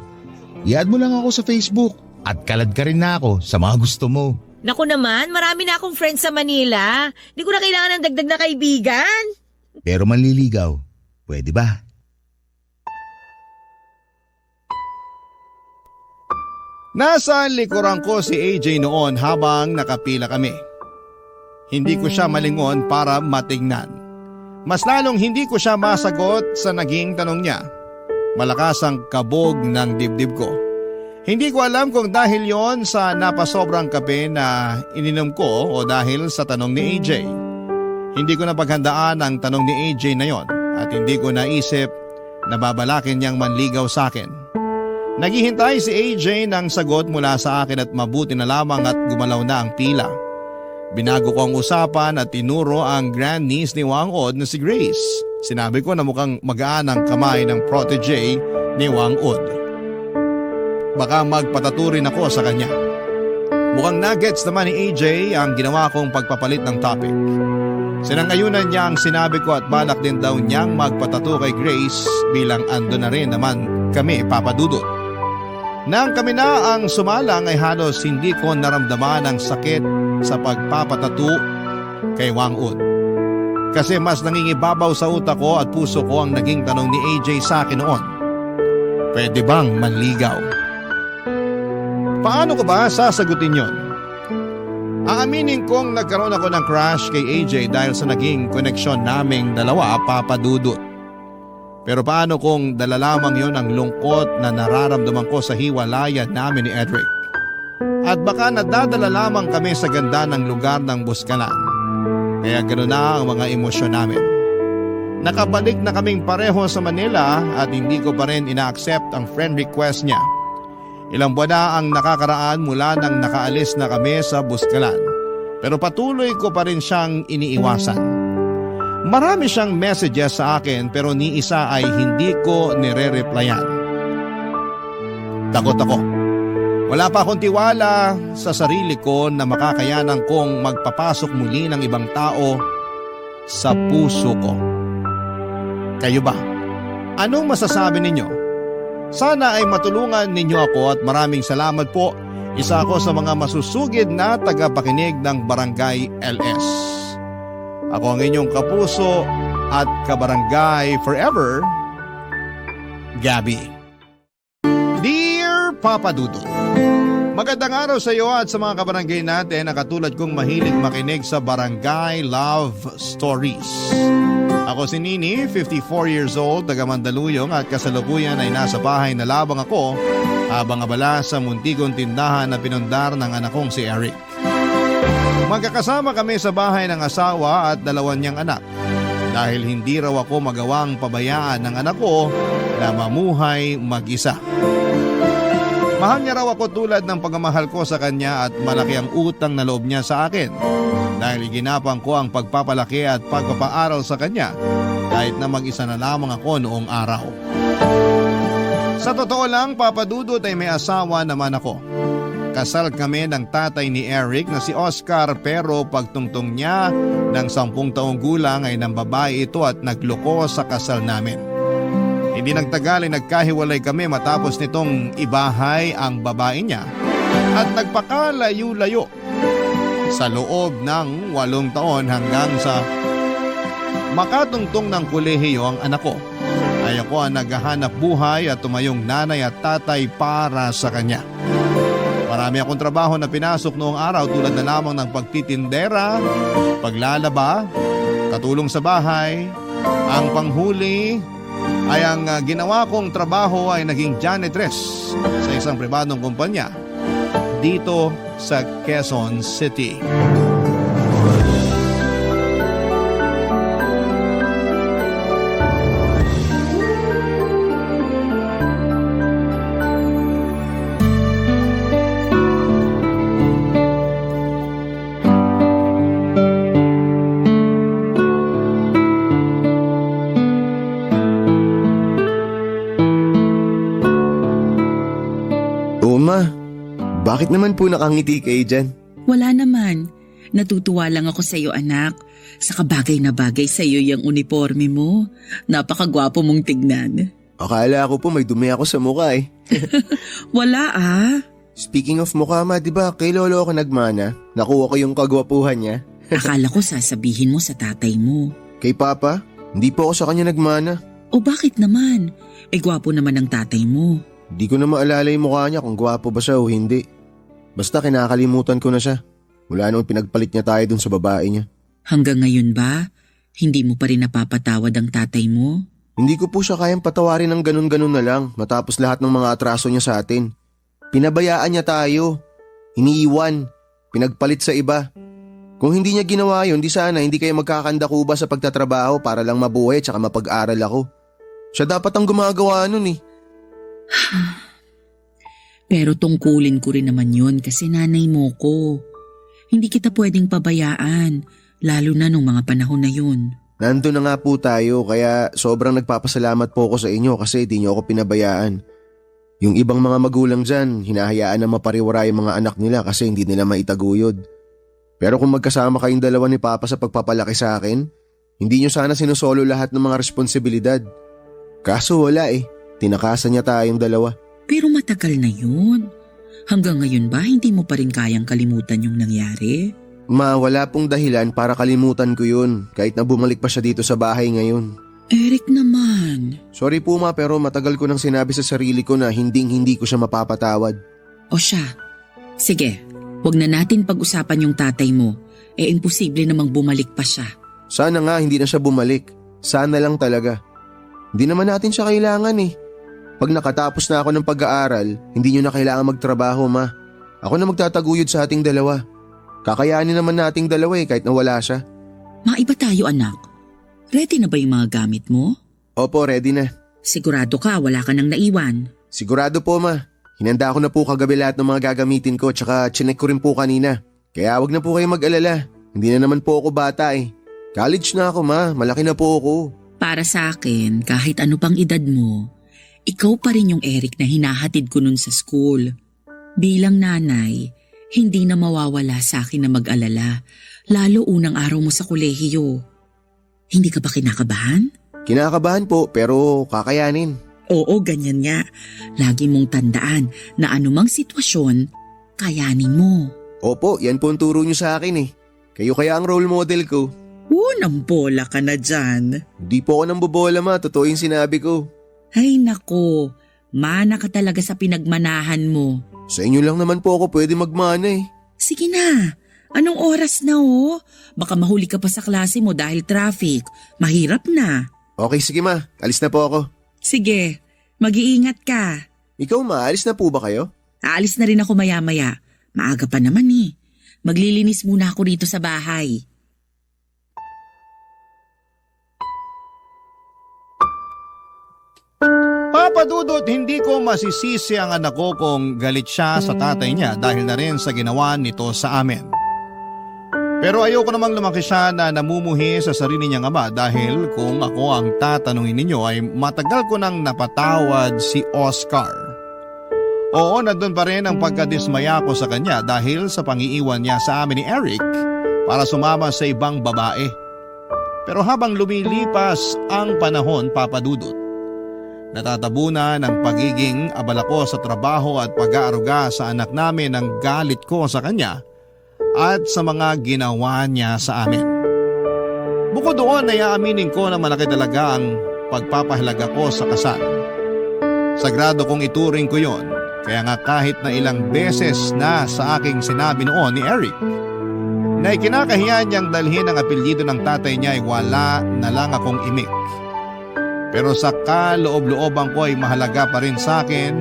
B: I-add mo lang ako sa Facebook at kalad ka rin na ako sa mga gusto mo.
C: Naku naman, marami na akong friends sa Manila. Di ko na kailangan ng dagdag na kaibigan.
B: Pero manliligaw, pwede ba?
A: Nasa likuran ko si AJ noon habang nakapila kami. Hindi ko siya malingon para matingnan. Mas lalong hindi ko siya masagot sa naging tanong niya. Malakas ang kabog ng dibdib ko. Hindi ko alam kung dahil yon sa napasobrang kape na ininom ko o dahil sa tanong ni AJ. Hindi ko napaghandaan ang tanong ni AJ na yon at hindi ko naisip na babalakin niyang manligaw sa akin. Naghihintay si AJ ng sagot mula sa akin at mabuti na lamang at gumalaw na ang pila. Binago ko ang usapan at tinuro ang grandniece ni Wang Od na si Grace. Sinabi ko na mukhang magaan ang kamay ng protege ni Wang Od. Baka magpataturin ako sa kanya. Mukhang nuggets naman ni AJ ang ginawa kong pagpapalit ng topic. Sinangayunan niya ang sinabi ko at balak din daw niyang magpatato kay Grace bilang ando na rin naman kami papadudot. Nang kami na ang sumalang ay halos hindi ko naramdaman ang sakit sa pagpapatato kay Wang Ud. Kasi mas nangingibabaw sa utak ko at puso ko ang naging tanong ni AJ sa akin noon. Pwede bang manligaw? Paano ko ba sasagutin yon? Aaminin kong nagkaroon ako ng crush kay AJ dahil sa naging koneksyon naming dalawa papadudot. Pero paano kung dala lamang yon ang lungkot na nararamdaman ko sa hiwalayan namin ni Edric? At baka nadadala lamang kami sa ganda ng lugar ng Buskalan. Kaya gano'n na ang mga emosyon namin. Nakabalik na kaming pareho sa Manila at hindi ko pa rin ina-accept ang friend request niya. Ilang buwan na ang nakakaraan mula nang nakaalis na kami sa Buskalan. Pero patuloy ko pa rin siyang iniiwasan. Marami siyang messages sa akin pero ni isa ay hindi ko nire-replyan. Takot ako. Wala pa akong tiwala sa sarili ko na makakayanan kong magpapasok muli ng ibang tao sa puso ko. Kayo ba? Anong masasabi ninyo? Sana ay matulungan ninyo ako at maraming salamat po. Isa ako sa mga masusugid na tagapakinig ng Barangay LS. Ako ang inyong kapuso at kabarangay forever, Gabby. Dear Papa Dudut, magandang araw sa iyo at sa mga kabarangay natin na katulad kong mahilig makinig sa Barangay Love Stories. Ako si Nini, 54 years old, taga Mandaluyong at kasalukuyan ay nasa bahay na labang ako habang abala sa muntikong tindahan na pinundar ng anak kong si Eric. Magkakasama kami sa bahay ng asawa at dalawan niyang anak dahil hindi raw ako magawang pabayaan ng anak ko na mamuhay mag-isa. Mahal niya raw ako tulad ng pagmamahal ko sa kanya at malaki ang utang na loob niya sa akin dahil ginapang ko ang pagpapalaki at pagpapaaral sa kanya kahit na mag-isa na lamang ako noong araw. Sa totoo lang, Papa Dudut, ay may asawa naman ako. Kasal kami ng tatay ni Eric na si Oscar pero pagtungtong niya ng 10 taong gulang ay nang babae ito at nagloko sa kasal namin. Hindi nagtagal ay nagkahiwalay kami matapos nitong ibahay ang babae niya at nagpakalayo-layo sa loob ng 8 taon hanggang sa makatungtong ng kolehiyo ang anak ko. Ay ako ang naghahanap buhay at tumayong nanay at tatay para sa kanya. Marami akong trabaho na pinasok noong araw tulad na lamang ng pagtitindera, paglalaba, katulong sa bahay, ang panghuli, ay ang ginawa kong trabaho ay naging janitress sa isang pribadong kumpanya dito sa Quezon City.
E: Bakit naman po nakangiti kayo dyan?
F: Wala naman. Natutuwa lang ako sa iyo, anak. Sa kabagay na bagay sa iyo yung uniforme mo. Napakagwapo mong tignan.
E: Akala ko po may dumi ako sa mukha eh.
F: Wala ah.
E: Speaking of mukha, ma, di ba kay lolo ako nagmana? Nakuha ko yung kagwapuhan niya.
F: Akala ko sasabihin mo sa tatay mo.
E: Kay papa, hindi po ako sa kanya nagmana.
F: O bakit naman? Gwapo naman ang tatay mo.
E: Di ko na maalala yung mukha niya kung gwapo ba siya o hindi. Basta kinakalimutan ko na siya. Mula nung pinagpalit niya tayo dun sa babae niya.
F: Hanggang ngayon ba? Hindi mo pa rin napapatawad ang tatay mo?
E: Hindi ko po siya kayang patawarin ng ganun-ganun na lang matapos lahat ng mga atraso niya sa atin. Pinabayaan niya tayo. Iniiwan. Pinagpalit sa iba. Kung hindi niya ginawa yun, di sana hindi kayo magkakandakuba sa pagtatrabaho para lang mabuhay at mapag-aral ako. Siya dapat ang gumagawa nun eh.
F: Pero tungkulin ko rin naman yun kasi nanay mo ko. Hindi kita pwedeng pabayaan, lalo na nung mga panahon na yun.
E: Nandun na nga po tayo kaya sobrang nagpapasalamat po ako sa inyo kasi di niyo ako pinabayaan. Yung ibang mga magulang dyan, hinahayaan na mapariwara yung mga anak nila kasi hindi nila maitaguyod. Pero kung magkasama kayong dalawa ni Papa sa pagpapalaki sa akin, hindi niyo sana sinusolo lahat ng mga responsibilidad. Kaso wala eh, tinakasan niya tayong dalawa.
F: Pero matagal na yun. Hanggang ngayon ba hindi mo pa rin kayang kalimutan yung nangyari?
E: Ma, wala pong dahilan para kalimutan ko yun kahit na bumalik pa siya dito sa bahay ngayon.
F: Eric naman.
E: Sorry po ma, pero matagal ko nang sinabi sa sarili ko na hindi ko siya mapapatawad.
F: O siya, sige, wag na natin pag-usapan yung tatay mo. Imposible namang bumalik pa siya.
E: Sana nga hindi na siya bumalik. Sana lang talaga. Hindi naman natin siya kailangan eh. Pag nakatapos na ako ng pag-aaral, hindi nyo na kailangan magtrabaho, ma. Ako na magtataguyod sa ating dalawa. Kakayanin naman nating dalawa eh kahit na wala siya.
F: Maiba tayo, anak. Ready na ba yung mga gamit mo?
E: Opo, ready na.
F: Sigurado ka wala ka nang naiwan?
E: Sigurado po, ma. Hinanda ko na po kagabi lahat ng mga gagamitin ko tsaka chinek ko rin po kanina. Kaya wag na po kayo mag-alala. Hindi na naman po ako bata eh. College na ako, ma. Malaki na po ako.
F: Para sa akin, kahit ano pang edad mo, ikaw pa rin yung Eric na hinahatid ko nun sa school. Bilang nanay, hindi na mawawala sa akin na mag-alala, lalo unang araw mo sa kolehiyo. Hindi ka ba kinakabahan?
E: Kinakabahan po pero kakayanin.
F: Oo, ganyan nga. Lagi mong tandaan na anumang sitwasyon, kayanin mo.
E: Opo, yan po ang turo niyo sa akin eh. Kayo kaya ang role model ko.
F: Unang bola ka na dyan.
E: Hindi po ako nang bobola ma, totoo yung sinabi ko.
F: Ay nako, mana ka talaga sa pinagmanahan mo.
E: Sa inyo lang naman po ako pwede magmana eh.
F: Sige na, anong oras na oh? Baka mahuli ka pa sa klase mo dahil traffic. Mahirap na.
E: Okay, sige ma, alis na po ako.
F: Sige, mag-iingat ka.
E: Ikaw ma, alis na po ba kayo?
F: Aalis na rin ako maya-maya. Maaga pa naman eh. Maglilinis muna ako rito sa bahay.
A: Papa Dudut, hindi ko masisisi ang anak ko kung galit siya sa tatay niya dahil na rin sa ginawa nito sa amin. Pero ayoko namang lumaki siya na namumuhi sa sarili niyang ama dahil kung ako ang tatanungin ninyo ay matagal ko nang napatawad si Oscar. Oo, nandun pa rin ang pagkadismaya ko sa kanya dahil sa pangiiwan niya sa amin ni Eric para sumama sa ibang babae. Pero habang lumilipas ang panahon, Papa Dudut, natatabunan ang pagiging abala ko sa trabaho at pag-aaruga sa anak namin ang galit ko sa kanya at sa mga ginawa niya sa amin. Bukod doon ay aaminin ko na malaki talaga ang pagpapahalaga ko sa kasal. Sagrado kong ituring ko yon, kaya nga kahit na ilang beses na sa aking sinabi noon ni Eric na ikinakahiya niyang dalhin ang apelyido ng tatay niya ay wala na lang akong imik. Pero sa kaloob-looban ko ay mahalaga pa rin sa akin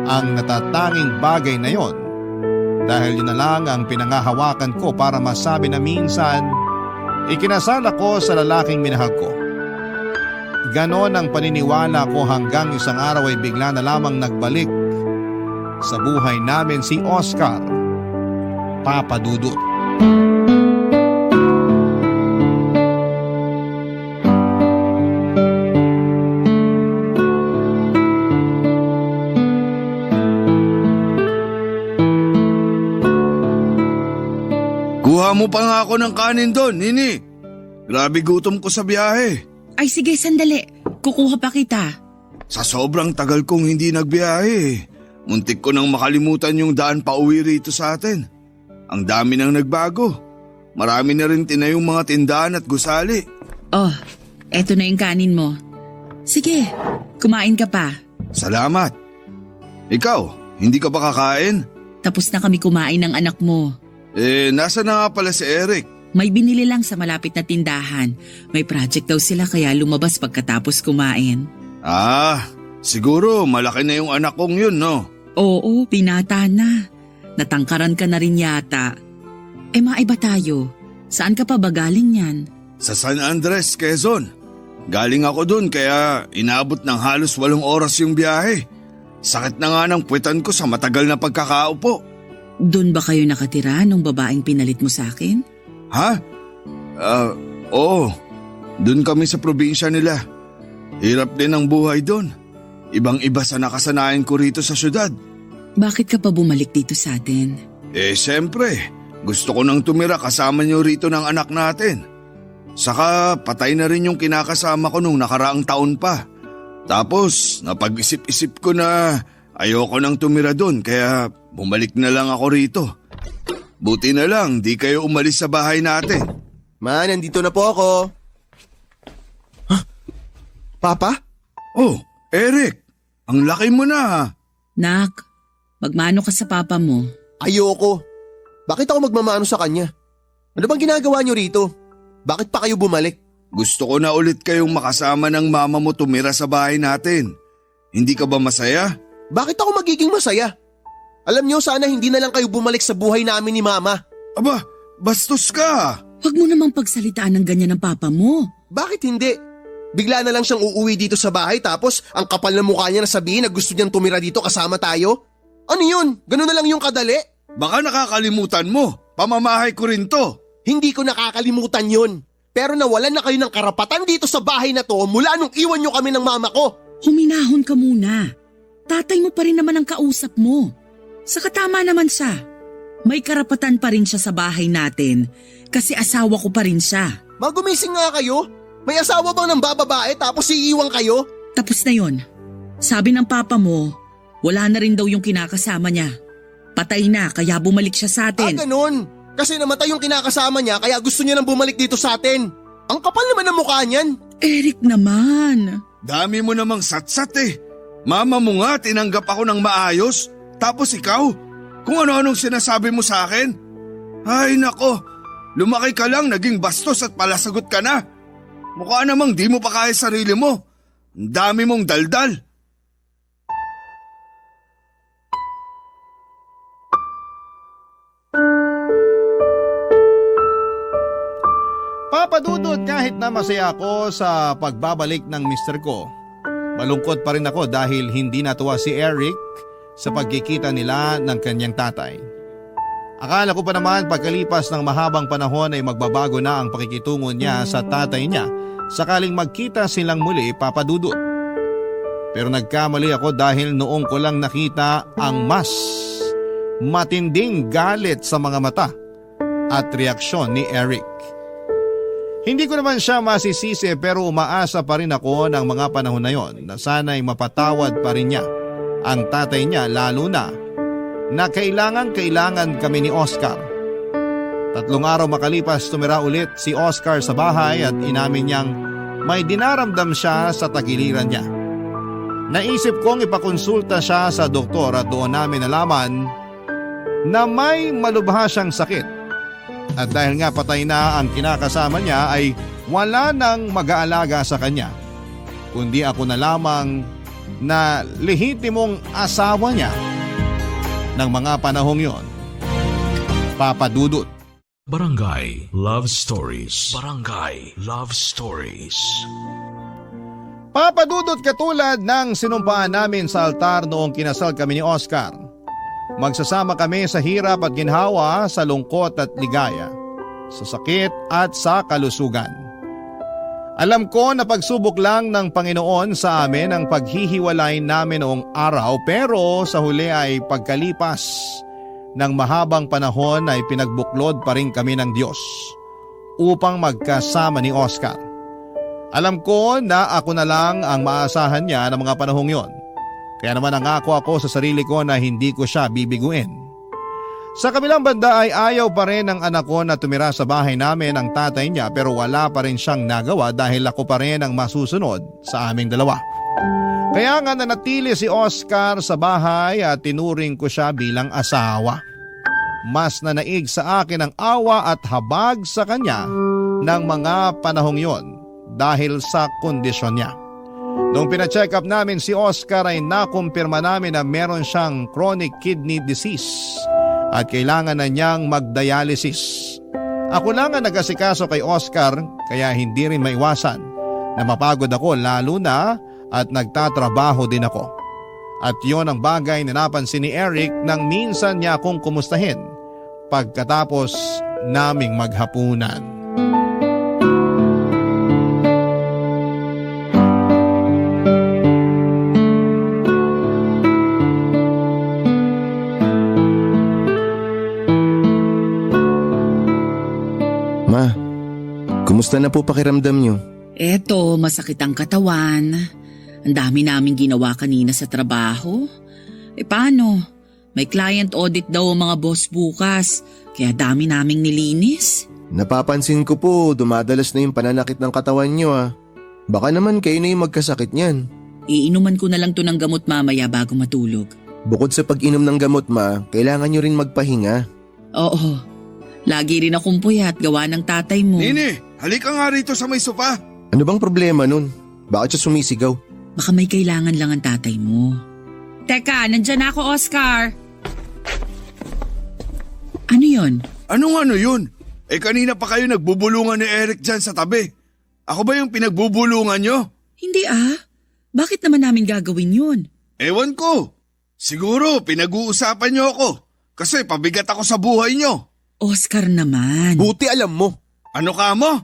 A: ang natatanging bagay na yon dahil yun na lang ang pinangahawakan ko para masabi na minsan ikinasal ako sa lalaking minahal ko. Ganon ang paniniwala ko hanggang isang araw ay bigla na lamang nagbalik sa buhay namin si Oscar, Papa Dudut.
G: Kuha mo pa nga ako ng kanin doon, Nini. Grabe gutom ko sa biyahe.
F: Ay sige, sandali. Kukuha pa kita.
G: Sa sobrang tagal kong hindi nagbiyahe, muntik ko nang makalimutan yung daan pa uwi rito sa atin. Ang dami nang nagbago. Marami na rin tinayong mga tindahan at gusali.
F: Oh, eto na yung kanin mo. Sige, kumain ka pa.
G: Salamat. Ikaw, hindi ka ba kakain?
F: Tapos na kami kumain ng anak mo.
G: Nasa na nga pala si Eric?
F: May binili lang sa malapit na tindahan. May project daw sila kaya lumabas pagkatapos kumain.
G: Siguro malaki na yung anak kong yun, no?
F: Oo, binata na. Natangkaran ka na rin yata. Maiba tayo. Saan ka pa ba galing yan?
G: Sa San Andres, Quezon. Galing ako dun kaya inabot ng halos 8 oras yung biyahe. Sakit na nga ng puwetan ko sa matagal na pagkakaupo.
F: Doon ba kayo nakatira nung babaeng pinalit mo sa akin?
G: Ha? Oo. Doon kami sa probinsya nila. Hirap din ang buhay doon. Ibang-iba sa nakasanayan ko rito sa syudad.
F: Bakit ka pa bumalik dito sa atin?
G: Siyempre. Gusto ko nang tumira kasama niyo rito ng anak natin. Saka patay na rin yung kinakasama ko nung nakaraang taon pa. Tapos napag-isip-isip ko na ayoko nang tumira doon kaya bumalik na lang ako rito. Buti na lang di kayo umalis sa bahay natin.
E: Ma, nandito na po ako. Papa?
G: Oh, Eric, ang laki mo na ha.
F: Nak, magmano ka sa papa mo.
E: Ayoko. Bakit ako magmamano sa kanya? Ano bang ginagawa niyo rito? Bakit pa kayo bumalik?
G: Gusto ko na ulit kayong makasama ng mama mo tumira sa bahay natin. Hindi ka ba masaya?
E: Bakit ako magiging masaya? Alam niyo, sana hindi na lang kayo bumalik sa buhay namin ni Mama.
G: Aba, bastos ka.
F: Huwag mo namang pagsalitaan ng ganyan ng papa mo.
E: Bakit hindi? Bigla na lang siyang uuwi dito sa bahay tapos ang kapal na mukha niya na sabihin na gusto niyang tumira dito kasama tayo? Ano yun? Ganun na lang yung kadali?
G: Baka nakakalimutan mo. Pamamahay ko rin to.
E: Hindi ko nakakalimutan yun. Pero nawalan na kayo ng karapatan dito sa bahay na to mula nung iwan niyo kami ng mama ko.
F: Huminahon ka muna. Tatay mo pa rin naman ang kausap mo. Saka tama naman siya. May karapatan pa rin siya sa bahay natin kasi asawa ko pa rin siya.
H: Magumising nga kayo. May asawa bang ng bababae tapos iiwan kayo?
F: Tapos na yon. Sabi ng papa mo, wala na rin daw yung kinakasama niya. Patay na kaya bumalik siya sa atin.
H: Ganun. Kasi namatay yung kinakasama niya kaya gusto niya nang bumalik dito sa atin. Ang kapal naman ng mukha niyan.
F: Eric naman.
G: Dami mo namang satsat eh. Mama mo nga tinanggap ako ng maayos. Tapos ikaw, kung ano-anong sinasabi mo sa akin. Ay nako, lumaki ka lang naging bastos at palasagot ka na. Mukha namang di mo pa kaya sarili mo. Ang dami mong daldal.
A: Papadudod kahit na masaya ako sa pagbabalik ng mister ko. Malungkot pa rin ako dahil hindi natuwa si Eric sa pagkikita nila ng kanyang tatay. Akala ko pa naman pagkalipas ng mahabang panahon ay magbabago na ang pakikitungo niya sa tatay niya sakaling magkita silang muli, Papadudod. Pero nagkamali ako dahil noong ko lang nakita ang mas matinding galit sa mga mata at reaksyon ni Eric. Hindi ko naman siya masisisi pero umaasa pa rin ako ng mga panahon na yon na sana'y mapatawad pa rin niya ang tatay niya, lalo na kailangan kami ni Oscar. 3 araw makalipas tumira ulit si Oscar sa bahay at inamin niyang may dinaramdam siya sa tagiliran niya. Naisip kong ipakonsulta siya sa doktor at doon namin nalaman na may malubha siyang sakit. At dahil nga patay na ang kinakasama niya ay wala nang mag-aalaga sa kanya, kundi ako na lamang na lehitimong asawa niya ng mga panahong yon. Papadudod.
D: Barangay Love Stories. Barangay Love Stories.
A: Papadudod katulad ng sinumpaan namin sa altar noong kinasal kami ni Oscar. Magsasama kami sa hirap at ginhawa, sa lungkot at ligaya, sa sakit at sa kalusugan. Alam ko na pagsubok lang ng Panginoon sa amin ang paghihiwalay namin noong araw, pero sa huli ay pagkalipas ng mahabang panahon ay pinagbuklod pa rin kami ng Diyos upang magkasama ni Oscar. Alam ko na ako na lang ang maasahan niya ng mga panahong yon. Kaya naman nangako ako sa sarili ko na hindi ko siya bibiguin. Sa kabilang banda ay ayaw pa rin ng anak ko na tumira sa bahay namin ang tatay niya, pero wala pa rin siyang nagawa dahil ako pa rin ang masusunod sa aming dalawa. Kaya nga nanatili si Oscar sa bahay at tinuring ko siya bilang asawa. Mas nanaig sa akin ang awa at habag sa kanya ng mga panahong yon dahil sa kondisyon niya. Noong pina-check up namin si Oscar ay nakumpirma namin na meron siyang chronic kidney disease at kailangan na niyang magdialysis. Ako lang ang nag-asikaso kay Oscar kaya hindi rin maiwasan na mapagod ako, lalo na at nagtatrabaho din ako. At yon ang bagay na napansin ni Eric nang minsan niya akong kumustahin pagkatapos naming maghapunan.
E: Ma, kumusta na po pakiramdam niyo?
F: Eto, masakit ang katawan. Ang dami naming ginawa kanina sa trabaho. Paano? May client audit daw ang mga boss bukas, kaya dami naming nilinis.
E: Napapansin ko po, dumadalas na yung pananakit ng katawan niyo ah. Baka naman kayo na yung magkasakit niyan.
F: Iinuman ko na lang to ng gamot mamaya bago matulog.
E: Bukod sa pag-inom ng gamot, ma, kailangan niyo rin magpahinga.
F: Oo, lagi rin akong puyat gawa ng tatay mo.
G: Nini, halika nga rito sa may sofa.
E: Ano bang problema nun? Bakit siya sumisigaw?
F: Baka may kailangan lang ang tatay mo. Teka, nandyan na ako, Oscar. Ano yon?
G: Anong ano yun? Kanina pa kayo nagbubulungan ni Eric dyan sa tabi. Ako ba yung pinagbubulungan nyo?
F: Hindi ah. Bakit naman namin gagawin yun?
G: Ewan ko. Siguro pinag-uusapan nyo ako. Kasi pabigat ako sa buhay nyo.
F: Oscar naman.
H: Buti alam mo.
G: Ano ka mo?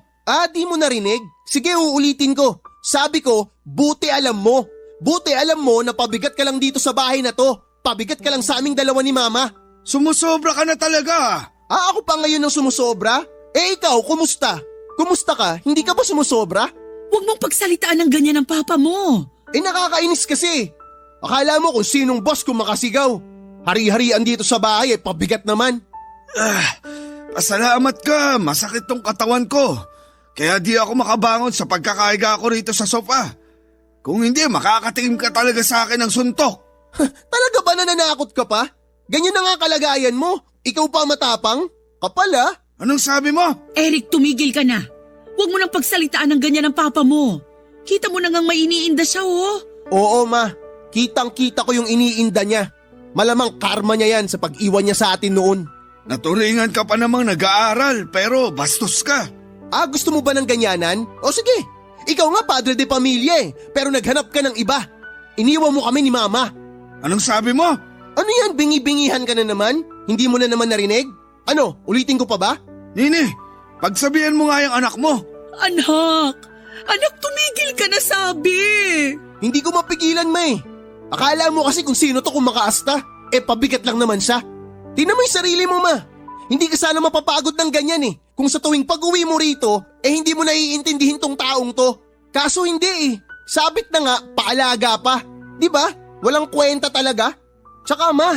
H: Di mo narinig? Sige, uulitin ko. Sabi ko, buti alam mo. Buti alam mo na pabigat ka lang dito sa bahay na to. Pabigat ka lang sa aming dalawa ni Mama.
G: Sumusobra ka na talaga.
H: Ako pa ngayon ang sumusobra? Ikaw, kumusta? Kumusta ka? Hindi ka ba sumusobra?
F: Huwag mong pagsalitaan ng ganyan ng papa mo.
H: Nakakainis kasi. Akala mo kung sinong boss kung makasigaw. Hari-harian dito sa bahay pabigat naman.
G: Pasalamat ka, masakit tong katawan ko. Kaya di ako makabangon sa pagkakaiga ko rito sa sofa. Kung hindi, makakatingin ka talaga sa akin ng suntok.
H: Talaga ba nananakot ka pa? Ganyan na nga kalagayan mo. Ikaw pa matapang? Kapal ah.
G: Anong sabi mo?
F: Eric, tumigil ka na. Huwag mo nang pagsalitaan ng ganyan ng papa mo. Kita mo na ngang may iniinda siya, oh.
H: Oo ma, kitang-kita ko yung iniinda niya. Malamang karma niya yan sa pag-iwan niya sa atin noon.
G: Naturingan ka pa namang nag-aaral pero bastos ka.
H: Gusto mo ba ng ganyanan? O sige, ikaw nga padre de pamilya pero naghanap ka ng iba. Iniwan mo kami ni Mama.
G: Anong sabi mo?
H: Ano yan, bingi-bingihan ka na naman? Hindi mo na naman narinig? Ano, ulitin ko pa ba?
G: Nini, pagsabihan mo nga yung anak mo.
F: Anak, tumigil ka na sabi.
H: Hindi ko mapigilan Akala mo kasi kung sino to kung makaasta. Pabigat lang naman siya. Tingnan mo yung sarili mo ma. Hindi ka sana mapapagod ng ganyan Kung sa tuwing pag-uwi mo rito, hindi mo naiintindihin tong taong to. Kaso hindi Sabit na nga, paalaga pa. Di ba? Walang kwenta talaga. Tsaka ma,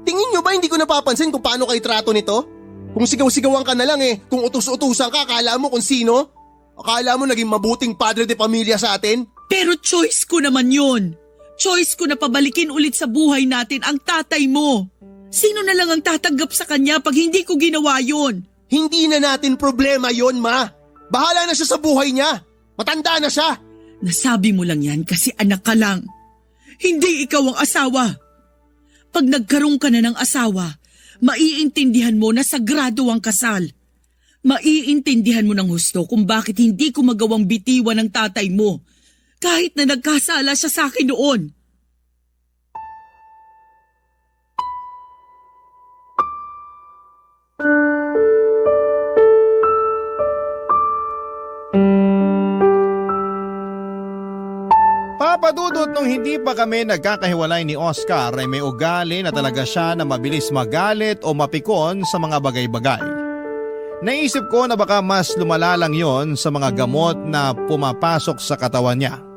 H: tingin nyo ba hindi ko napapansin kung paano kayo trato nito? Kung sigaw-sigawan ka na lang kung utus-utusan ka, akala mo kung sino? Akala mo naging mabuting padre de pamilya sa atin?
F: Pero choice ko naman yun. Choice ko na pabalikin ulit sa buhay natin ang tatay mo. Sino na lang ang tatanggap sa kanya pag hindi ko ginawa yun?
H: Hindi na natin problema yon ma. Bahala na siya sa buhay niya. Matanda na siya.
F: Nasabi mo lang yan kasi anak ka lang. Hindi ikaw ang asawa. Pag nagkaroon ka na ng asawa, maiintindihan mo na sagrado ang kasal. Maiintindihan mo ng husto kung bakit hindi ko magawang bitiwan ng tatay mo kahit na nagkasala siya sa akin noon.
A: Papadudot nung hindi pa kami nagkakahiwalay ni Oscar ay may ugali na talaga siya na mabilis magalit o mapikon sa mga bagay-bagay. Naisip ko na baka mas lumala lang yon sa mga gamot na pumapasok sa katawan niya.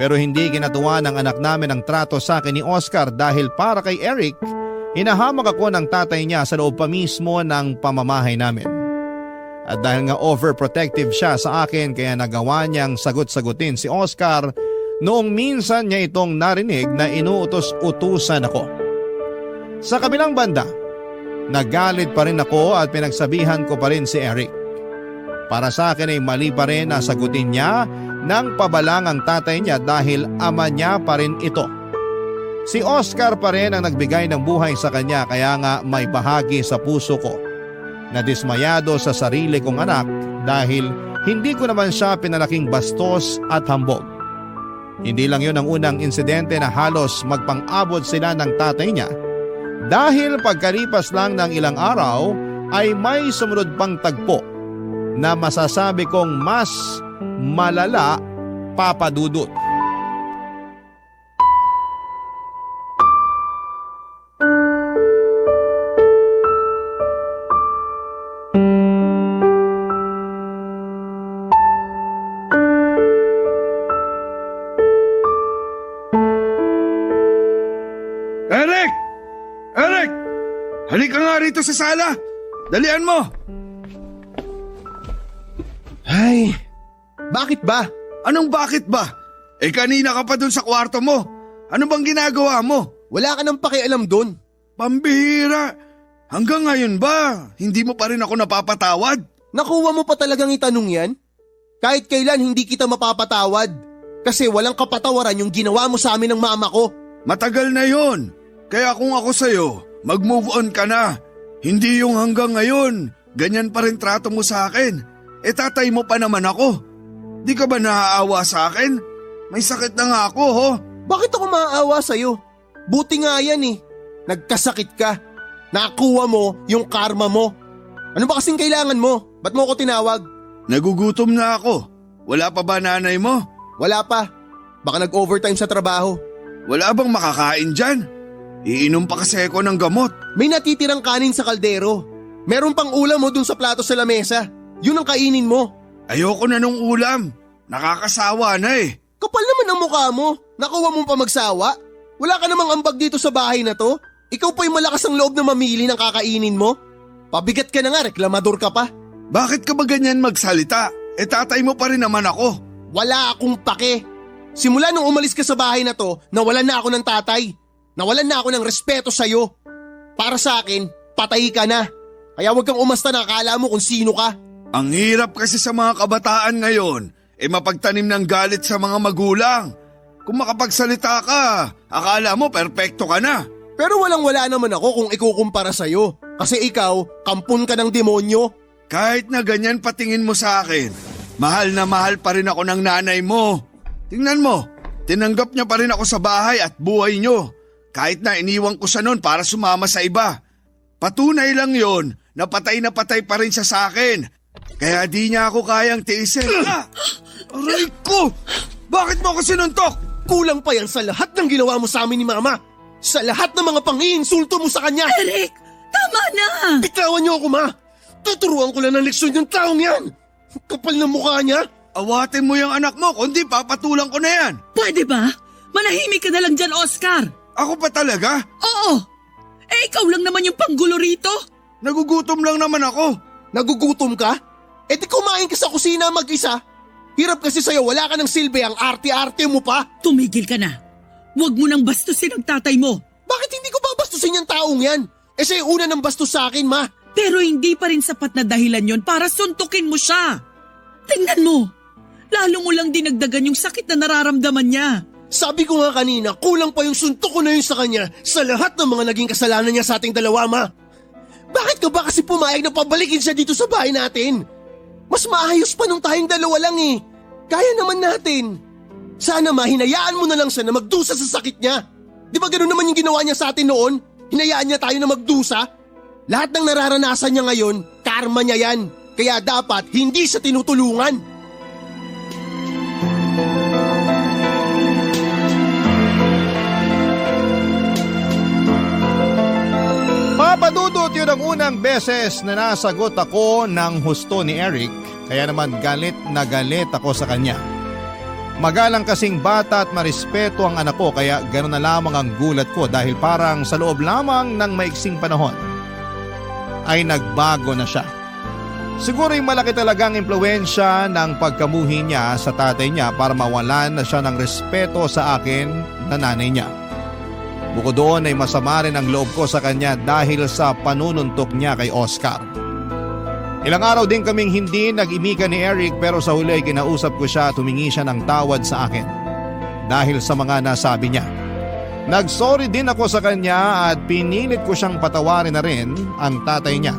A: Pero hindi kinatuwa ng anak namin ang trato sa akin ni Oscar dahil para kay Eric, hinahamag ako ng tatay niya sa loob pa mismo ng pamamahay namin. At dahil nga overprotective siya sa akin kaya nagawa niyang sagot-sagutin si Oscar noong minsan niya itong narinig na inuutos-utusan ako. Sa kabilang banda, nagalit pa rin ako at pinagsabihan ko pa rin si Eric. Para sa akin ay mali pa rin na sagutin niya ng pabalang ang tatay niya dahil ama niya pa rin ito. Si Oscar pa rin ang nagbigay ng buhay sa kanya kaya nga may bahagi sa puso ko na dismayado sa sarili kong anak dahil hindi ko naman siya pinalaking bastos at hambog. Hindi lang yun ang unang insidente na halos magpang-abot sila ng tatay niya dahil pagkalipas lang ng ilang araw ay may sumunod pang tagpo na masasabi kong mas malala, Papa Dudut.
G: Eric! Eric! Halika nga rito sa sala! Dalian mo!
H: Ay, bakit ba?
G: Anong bakit ba? Kanina ka pa dun sa kwarto mo. Ano bang ginagawa mo?
H: Wala ka nang pakialam dun.
G: Pambihira! Hanggang ngayon ba, hindi mo pa rin ako napapatawad?
H: Nakuha mo pa talagang itanong yan? Kahit kailan hindi kita mapapatawad. Kasi walang kapatawaran yung ginawa mo sa amin ng mama ko.
G: Matagal na yon. Kaya kung ako sa'yo, mag-move on ka na. Hindi yung hanggang ngayon, ganyan pa rin trato mo sa akin. Tatay mo pa naman ako. Di ka ba naaawa sa akin? May sakit na nga ako, ho?
H: Bakit ako maaawa sa'yo? Buti nga yan Nagkasakit ka. Nakuha mo yung karma mo. Ano ba kasing kailangan mo? Ba't mo ako tinawag?
G: Nagugutom na ako. Wala pa ba nanay mo?
H: Wala pa. Baka nag-overtime sa trabaho.
G: Wala bang makakain dyan? Iinom pa kasi ako ng gamot.
H: May natitirang kanin sa kaldero. Meron pang ulam mo dun sa plato sa lamesa. Yun ang kainin mo.
G: Ayoko na nung ulam. Nakakasawa na eh.
H: Kapal naman ang mukha mo. Nakuha mo pa magsawa. Wala ka namang ambag dito sa bahay na to. Ikaw pa yung malakas ang loob na mamili ng kakainin mo. Pabigat ka na nga, reklamador ka pa.
G: Bakit ka ba ganyan magsalita? Tatay mo pa rin naman ako.
H: Wala akong pake. Simula nung umalis ka sa bahay na to, nawalan na ako ng tatay. Nawalan na ako ng respeto sa'yo. Para sa akin, patay ka na. Kaya huwag kang umasta na akala mo kung sino ka.
G: Ang hirap kasi sa mga kabataan ngayon, mapagtanim ng galit sa mga magulang. Kung makapagsalita ka, akala mo perpekto ka na.
H: Pero walang-wala naman ako kung ikukumpara sa'yo. Kasi ikaw, kampun ka ng demonyo.
G: Kahit na ganyan patingin mo sa akin, mahal na mahal pa rin ako ng nanay mo. Tingnan mo, tinanggap niya pa rin ako sa bahay at buhay niyo. Kahit na iniwan ko siya noon para sumama sa iba. Patunay lang yon na patay pa rin siya sa akin. Kaya di niya ako kayang tiisin. Aray ko! Bakit mo ako sinuntok?
H: Kulang pa yan sa lahat ng ginawa mo sa amin ni Mama. Sa lahat ng mga pang-iinsulto mo sa kanya.
F: Eric, tama na!
H: Bitawan niyo ako, Ma. Tuturuan ko lang ng leksyon yung taong yan. Kapal na mukha niya.
G: Awatin mo yung anak mo, kundi papatulang ko na yan.
F: Pwede ba? Manahimik ka na lang dyan, Oscar.
G: Ako pa talaga?
F: Oo. Ikaw lang naman yung panggulo rito.
G: Nagugutom lang naman ako.
H: Nagugutom ka? Di kumain ka sa kusina mag-isa. Hirap kasi sa'yo, wala ka ng silbi, ang arte-arte mo pa.
F: Tumigil ka na. Huwag mo nang bastusin ang tatay mo.
H: Bakit hindi ko babastusin yung taong yan? Siya yung una ng bastos sa akin, Ma.
F: Pero hindi pa rin sapat na dahilan yon para suntukin mo siya. Tingnan mo. Lalo mo lang dinagdagan yung sakit na nararamdaman niya.
H: Sabi ko nga kanina, kulang pa yung suntok ko na yun sa kanya sa lahat ng mga naging kasalanan niya sa ating dalawa, Ma. Bakit ka ba kasi pumayag na pabalikin siya dito sa bahay natin? Mas maayos pa nung tayong dalawa lang eh. Kaya naman natin. Sana hinayaan mo na lang siya na magdusa sa sakit niya. Di ba gano'n naman yung ginawa niya sa atin noon? Hinayaan niya tayo na magdusa? Lahat ng nararanasan niya ngayon, karma niya yan. Kaya dapat hindi siya tinutulungan.
A: Papadudot yun ang unang beses na nasagot ako ng husto ni Eric, kaya naman galit na galit ako sa kanya. Magalang kasing bata at marespeto ang anak ko kaya gano'n na lamang ang gulat ko dahil parang sa loob lamang ng maiksing panahon ay nagbago na siya. Siguro yung malaki talagang impluwensya ng pagkamuhi niya sa tatay niya para mawalan na siya ng respeto sa akin na nanay niya. Bukod doon ay masama rin ang loob ko sa kanya dahil sa panununtok niya kay Oscar. Ilang araw din kaming hindi nag-imika ni Eric pero sa huli ay kinausap ko siya at humingi siya ng tawad sa akin dahil sa mga nasabi niya. Nagsorry din ako sa kanya at pinilit ko siyang patawarin na rin ang tatay niya.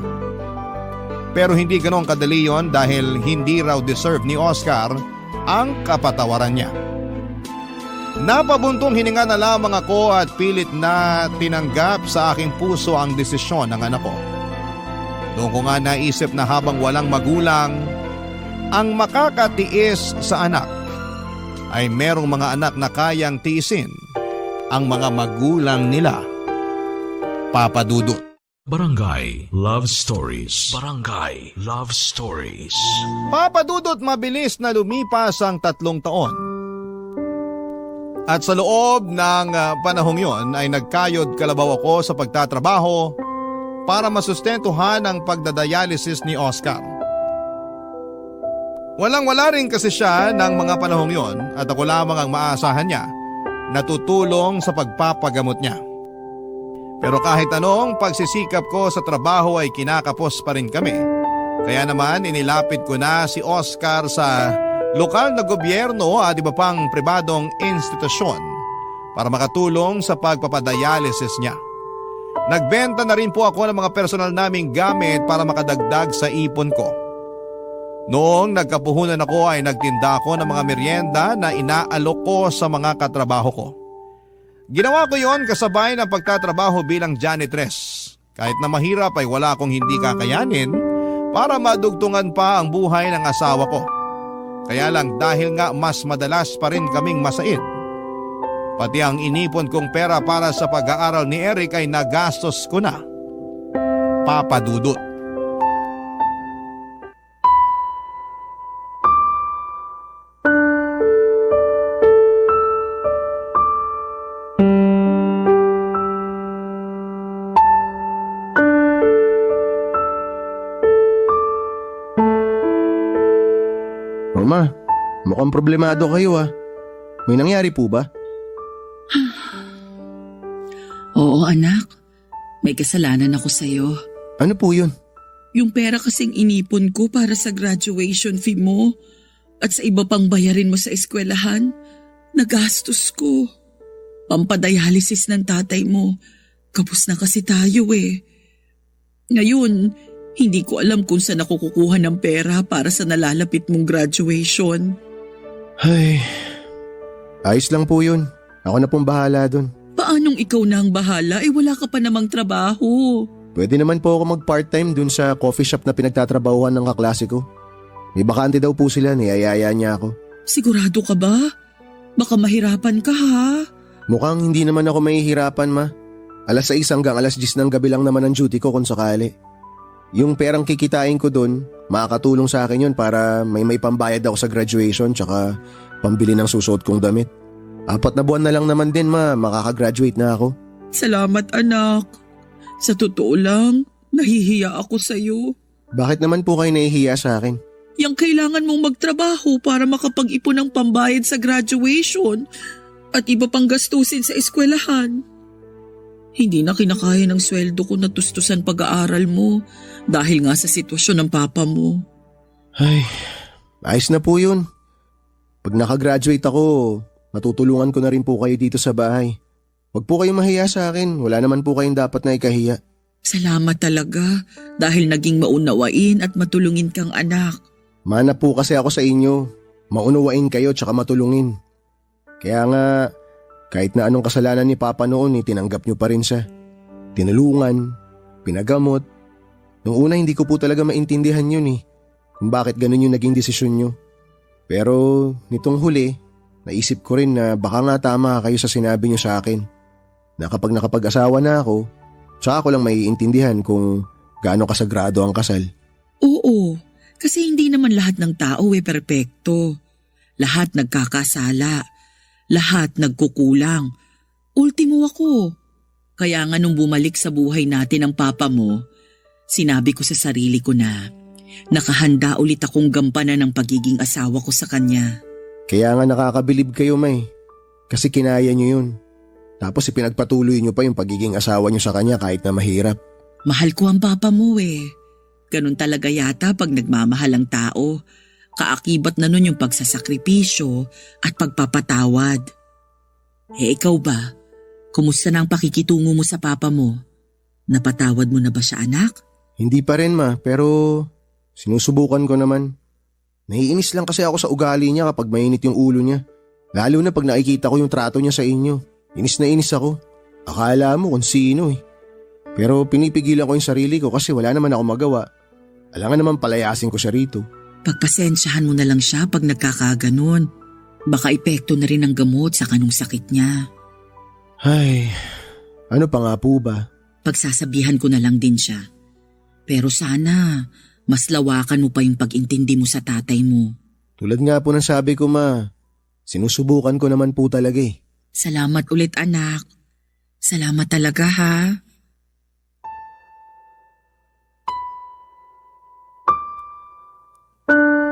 A: Pero hindi ganoon kadali yon dahil hindi raw deserve ni Oscar ang kapatawaran niya. Napabuntong hininga na lamang ako at pilit na tinanggap sa aking puso ang desisyon ng anak ko. Doon ko nga naisip na habang walang magulang, ang makakatiis sa anak ay merong mga anak na kayang tiisin ang mga magulang nila. Papadudot.
D: Barangay Love Stories. Barangay Love Stories.
A: Papadudot, mabilis na lumipas ang 3 taon. At sa loob ng panahong yon ay nagkayod kalabaw ako sa pagtatrabaho para masustentuhan ang pagdadialysis ni Oscar. Walang-wala rin kasi siya ng mga panahong yon at ako lamang ang maasahan niya na tutulong sa pagpapagamot niya. Pero kahit anong pagsisikap ko sa trabaho ay kinakapos pa rin kami. Kaya naman inilapit ko na si Oscar sa lokal na gobyerno at iba pang pribadong institusyon para makatulong sa pagpapadialysis niya. Nagbenta na rin po ako ng mga personal naming gamit para makadagdag sa ipon ko. Noong nagkapuhunan ako ay nagtinda ako ng mga merienda na inaalok ko sa mga katrabaho ko. Ginawa ko yon kasabay ng pagtatrabaho bilang janitress. Kahit na mahirap ay wala akong hindi kakayanin para madugtungan pa ang buhay ng asawa ko. Kaya lang dahil nga mas madalas pa rin kaming masaid, Pati ang inipon kong pera para sa pag-aaral ni Eric ay nagastos ko na. Papa Dudut.
E: Mama, mukhang problemado kayo ah. May nangyari po ba?
F: Oo anak, may kasalanan ako sa'yo.
E: Ano po yun?
F: Yung pera kasing inipon ko para sa graduation fee mo at sa iba pang bayarin mo sa eskwelahan, nagastos ko. Pampadialysis ng tatay mo, kapos na kasi tayo eh. Ngayon, hindi ko alam kung saan ako kukuha ng pera para sa nalalapit mong graduation.
E: Ay, ayos lang po yun. Ako na pong bahala dun.
F: Paanong ikaw na ang bahala? Wala ka pa namang trabaho.
E: Pwede naman po ako mag-part-time dun sa coffee shop na pinagtatrabahuan ng kaklase ko. May bakante daw po sila, niyayaya niya ako.
F: Sigurado ka ba? Baka mahirapan ka ha?
E: Mukhang hindi naman ako mahihirapan, ma. 6:00 hanggang 10:00 ng gabi lang naman ang duty ko kung sakali. Yung perang kikitain ko dun, makakatulong sa akin yun para may pambayad ako sa graduation tsaka pambili ng susuot kong damit. 4 na buwan na lang naman din, ma, makakagraduate na ako.
F: Salamat anak. Sa totoo lang, nahihiya ako sa'yo.
E: Bakit naman po kayo nahihiya sa akin?
F: Yang kailangan mong magtrabaho para makapag-ipon ng pambayad sa graduation at iba pang gastusin sa eskwelahan. Hindi na kinakaya ng sweldo ko na tustusan pag-aaral mo dahil nga sa sitwasyon ng papa mo.
E: Ay, ayos na po yun. Pag nakagraduate ako, matutulungan ko na rin po kayo dito sa bahay. Huwag po kayong mahiya sa akin. Wala naman po kayong dapat na ikahiya.
F: Salamat talaga dahil naging maunawain at matulungin kang anak.
E: Mana po kasi ako sa inyo. Maunawain kayo tsaka matulungin. Kaya nga, kahit na anong kasalanan ni Papa noon, tinanggap nyo pa rin siya. Tinulungan, pinagamot. Nung una hindi ko po talaga maintindihan yun kung bakit ganun yung naging desisyon nyo. Pero nitong huli, naisip ko rin na baka nga tama kayo sa sinabi nyo sa akin. Na kapag nakapag-asawa na ako, tsaka ko lang maiintindihan kung gaano kasagrado ang kasal.
F: Oo, kasi hindi naman lahat ng tao perpekto. Lahat nagkakasala. Lahat nagkukulang. Ultimo ako. Kaya nga nung bumalik sa buhay natin ang papa mo, sinabi ko sa sarili ko na nakahanda ulit akong gampanan ng pagiging asawa ko sa kanya.
E: Kaya nga nakakabilib kayo, May. Kasi kinaya nyo yun. Tapos ipinagpatuloy nyo pa yung pagiging asawa nyo sa kanya kahit na mahirap.
F: Mahal ko ang papa mo Ganun talaga yata pag nagmamahal ang tao. Kaakibat na nun yung pagsasakripisyo at pagpapatawad. Ikaw ba? Kumusta na ang pakikitungo mo sa papa mo? Napatawad mo na ba siya, anak?
E: Hindi pa rin, ma, pero sinusubukan ko naman. Naiinis lang kasi ako sa ugali niya kapag mainit yung ulo niya. Lalo na pag nakikita ko yung trato niya sa inyo. Inis na inis ako. Akala mo kung sino Pero pinipigilan ko yung sarili ko kasi wala naman ako magawa. Alangan naman palayasin ko siya rito.
F: Pagpasensyahan mo na lang siya pag nagkakaganon. Baka epekto na rin ang gamot sa kanong sakit niya.
E: Ay, ano pa nga po ba?
F: Pagsasabihan ko na lang din siya. Pero sana, mas lawakan mo pa yung pag-intindi mo sa tatay mo.
E: Tulad nga po ng sabi ko, ma. Sinusubukan ko naman po talaga
F: Salamat ulit, anak. Salamat talaga, ha?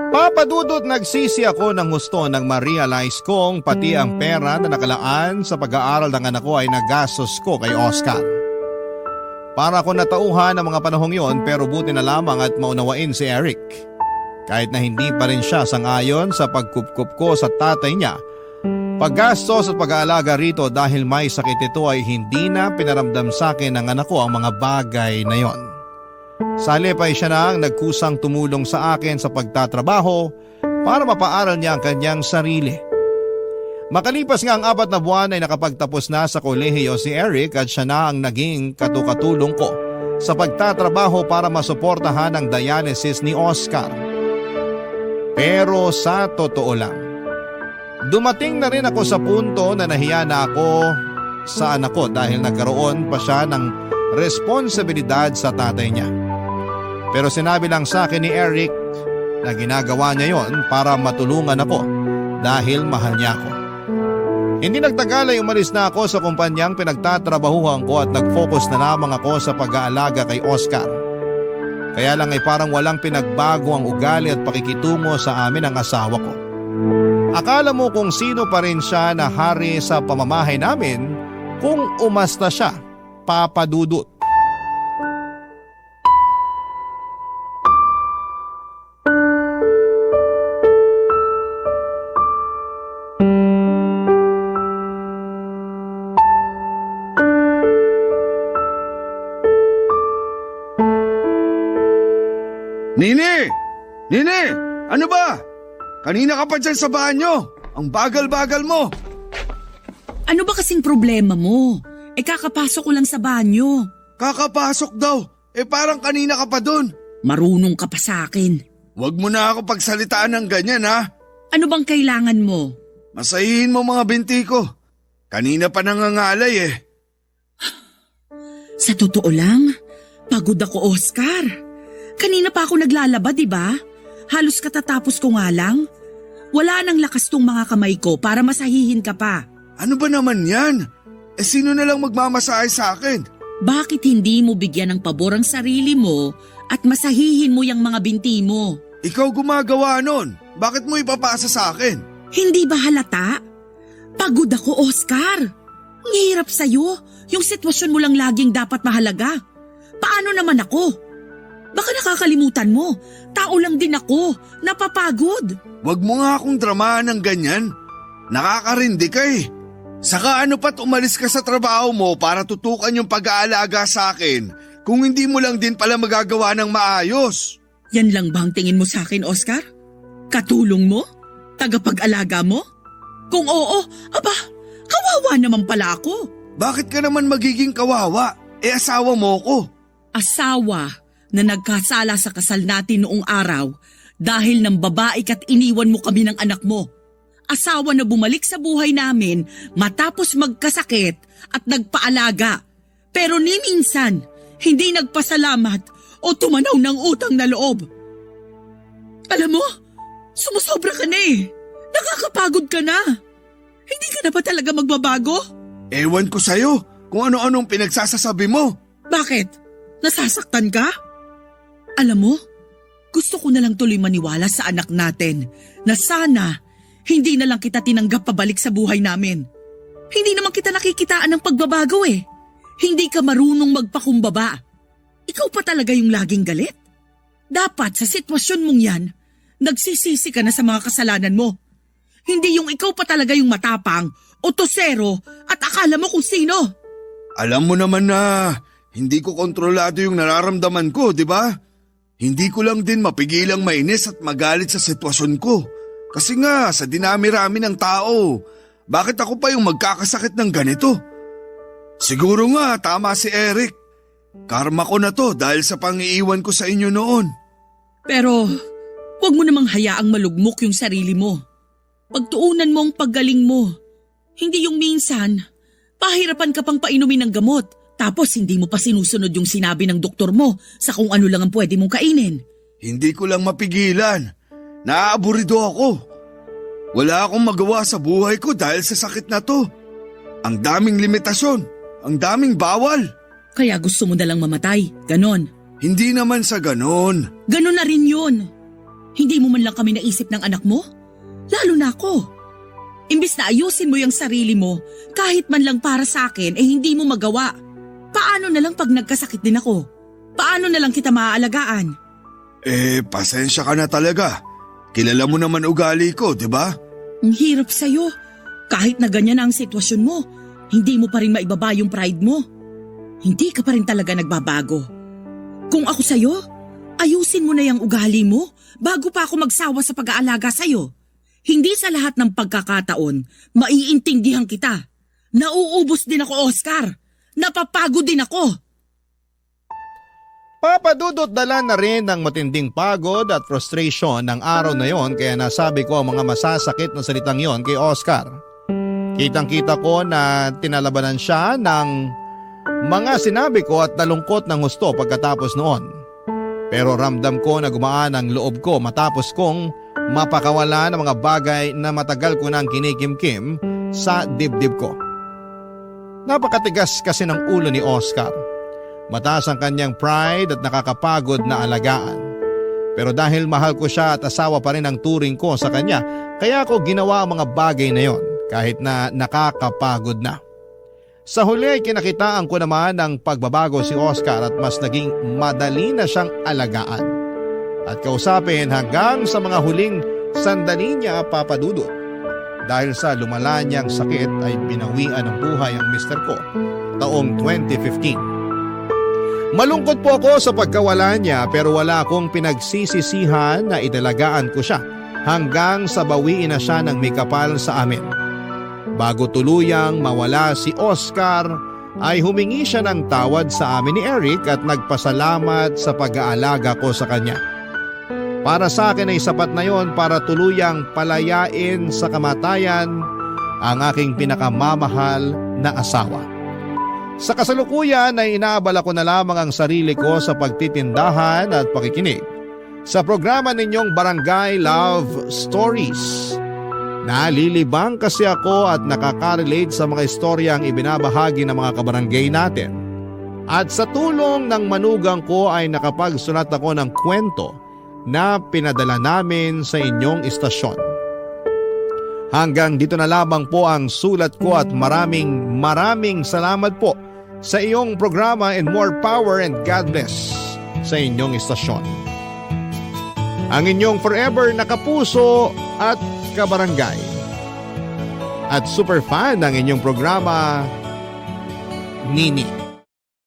A: Papadudot nagsisi ako ng gusto nang ma-realize kong pati ang pera na nakalaan sa pag-aaral ng anak ko ay nagastos ko kay Oscar. Para ko natauhan ng mga panahong yon pero buti na lamang at maunawain si Eric. Kahit na hindi pa rin siya sangayon sa pagkupkup ko sa tatay niya, paggastos at pag-aalaga rito dahil may sakit ito ay hindi na pinaramdam sa akin ng anak ko ang mga bagay na yon. Sa halip ay siya na ang nagkusang tumulong sa akin sa pagtatrabaho para mapaaral niya ang kanyang sarili. Makalipas nga ang 4 na buwan ay nakapagtapos na sa kolehiyo si Eric at siya na ang naging katukatulong ko sa pagtatrabaho para masuportahan ang dialysis ni Oscar. Pero sa totoo lang, Dumating na rin ako sa punto na nahiya na ako sa anak ko dahil nagkaroon pa siya ng responsibilidad sa tatay niya. Pero sinabi lang sa akin ni Eric na ginagawa niya yon para matulungan ako dahil mahal niya ako. Hindi nagtagal ay umalis na ako sa kumpanyang pinagtatrabahuhan ko at nag-focus na lamang ako sa pag-aalaga kay Oscar. Kaya lang ay parang walang pinagbago ang ugali at pakikitungo sa amin ng asawa ko. Akala mo kung sino pa rin siya na hari sa pamamahay namin kung umasta siya, Papa Dudut.
G: Nini! Nini! Ano ba? Kanina ka pa dyan sa banyo. Ang bagal-bagal mo.
F: Ano ba kasing problema mo? Kakapasok ko lang sa banyo.
G: Kakapasok daw. Parang kanina ka pa dun.
F: Marunong ka pa sa akin.
G: Huwag mo na ako pagsalitaan ng ganyan ha.
F: Ano bang kailangan mo?
G: Masahihin mo mga binti ko. Kanina pa nangangalay
F: Sa totoo lang, pagod ako, Oscar. Kanina pa ako naglalaba, di ba? Halos katatapos ko nga lang. Wala nang lakas tong mga kamay ko para masahihin ka pa.
G: Ano ba naman yan? Sino na lang magmamasahe sa akin?
F: Bakit hindi mo bigyan ng pabor ang sarili mo at masahihin mo yung mga binti mo?
G: Ikaw gumagawa nun. Bakit mo ipapasa sa akin?
F: Hindi ba halata? Pagod ako, Oscar. Ang hirap sa'yo. Yung sitwasyon mo lang laging dapat mahalaga. Paano naman ako? Baka nakakalimutan mo. Tao lang din ako. Napapagod.
G: Huwag mo nga akong dramahan ng ganyan. Nakakarindi ka Saka ano pa't umalis ka sa trabaho mo para tutukan yung pag-aalaga sa akin kung hindi mo lang din pala magagawa ng maayos?
F: Yan lang ba ang tingin mo sa akin, Oscar? Katulong mo? Tagapag-alaga mo? Kung oo, aba, kawawa naman pala ako.
G: Bakit ka naman magiging kawawa? Asawa mo ko.
F: Asawa na nagkasala sa kasal natin noong araw dahil ng babae ka't iniwan mo kami ng anak mo. Asawa na bumalik sa buhay namin matapos magkasakit at nagpaalaga. Pero ni minsan, hindi nagpasalamat o tumanaw ng utang na loob. Alam mo, sumusobra ka na Nakakapagod ka na. Hindi ka na ba talaga magbabago?
G: Ewan ko sa'yo kung ano-anong pinagsasasabi mo.
F: Bakit? Nasasaktan ka? Alam mo, gusto ko na lang tuloy maniwala sa anak natin na sana hindi na lang kita tinanggap pabalik sa buhay namin. Hindi naman kita nakikitaan ng pagbabago Hindi ka marunong magpakumbaba. Ikaw pa talaga yung laging galit. Dapat sa sitwasyon mong yan, nagsisisi ka na sa mga kasalanan mo. Hindi yung ikaw pa talaga yung matapang, otosero at akala mo kung sino.
G: Alam mo naman na hindi ko kontrolado yung nararamdaman ko, di ba? Hindi ko lang din mapigilang mainis at magalit sa sitwasyon ko. Kasi nga, sa dinami-rami ng tao, bakit ako pa yung magkakasakit ng ganito? Siguro nga, tama si Eric. Karma ko na to dahil sa pangiiwan ko sa inyo noon.
F: Pero, huwag mo namang hayaang malugmok yung sarili mo. Pagtuunan mo ang paggaling mo. Hindi yung minsan, pahirapan ka pang painumin ng gamot. Tapos hindi mo pa sinusunod yung sinabi ng doktor mo sa kung ano lang ang pwede mong kainin.
G: Hindi ko lang mapigilan. Naaaburido ako. Wala akong magawa sa buhay ko dahil sa sakit na to. Ang daming limitasyon, ang daming bawal.
F: Kaya gusto mo na lang mamatay, ganon.
G: Hindi naman sa ganon.
F: Ganon na rin yun. Hindi mo man lang kami naisip ng anak mo? Lalo na ako. Imbis na ayusin mo yung sarili mo, kahit man lang para sa akin, hindi mo magawa. Paano na lang pag nagkasakit din ako? Paano na lang kita maaalagaan?
G: Pasensya ka na talaga. Kilala mo naman ugali ko, di ba?
F: Ang hirap sa'yo. Kahit na ganyan ang sitwasyon mo, hindi mo pa rin maibaba yung pride mo. Hindi ka pa rin talaga nagbabago. Kung ako sa'yo, ayusin mo na yung ugali mo bago pa ako magsawa sa pag-aalaga sa'yo. Hindi sa lahat ng pagkakataon, maiintindihan kita. Nauubos din ako, Oscar. Napapagod din ako.
A: Papadudot dala na rin ng matinding pagod at frustration ng araw na yon kaya nasabi ko ang mga masasakit na salitang yon kay Oscar. Kitang-kita ko na tinalabanan siya ng mga sinabi ko at nalungkot ng husto pagkatapos noon. Pero ramdam ko na gumaan ang loob ko matapos kong mapakawala ng mga bagay na matagal ko nang kinikimkim sa dibdib ko. Napakatigas kasi ng ulo ni Oscar. Mataas ang kanyang pride at nakakapagod na alagaan. Pero dahil mahal ko siya at asawa pa rin ang turing ko sa kanya, kaya ako ginawa ang mga bagay na yon kahit na nakakapagod na. Sa huli ay kinakitaan ko naman ang pagbabago si Oscar at mas naging madali na siyang alagaan. At kausapin hanggang sa mga huling sandali niya, Papadudot. Dahil sa lumala niyang sakit ay binawian ng buhay ang mister ko taong 2015. Malungkot po ako sa pagkawala niya pero wala akong pinagsisisihan na idalagaan ko siya hanggang sa bawiin na siya ng may kapal sa amin. Bago tuluyang mawala si Oscar ay humingi siya ng tawad sa amin ni Eric at nagpasalamat sa pag-aalaga ko sa kanya. Para sa akin ay sapat na yon para tuluyang palayain sa kamatayan ang aking pinakamamahal na asawa. Sa kasalukuyan ay inaabala ko na lamang ang sarili ko sa pagtitindahan at pakikinig sa programa ninyong Barangay Love Stories. Nalilibang kasi ako at nakaka-relate sa mga istoryang ibinabahagi ng mga kabarangay natin. At sa tulong ng manugang ko ay nakapagsulat ako ng kwento na pinadala namin sa inyong istasyon. Hanggang dito na lamang po ang sulat ko at maraming salamat po sa iyong programa and more power and God bless sa inyong istasyon. Ang inyong forever na kapuso at kabarangay. At super fan ng inyong programa, Nini.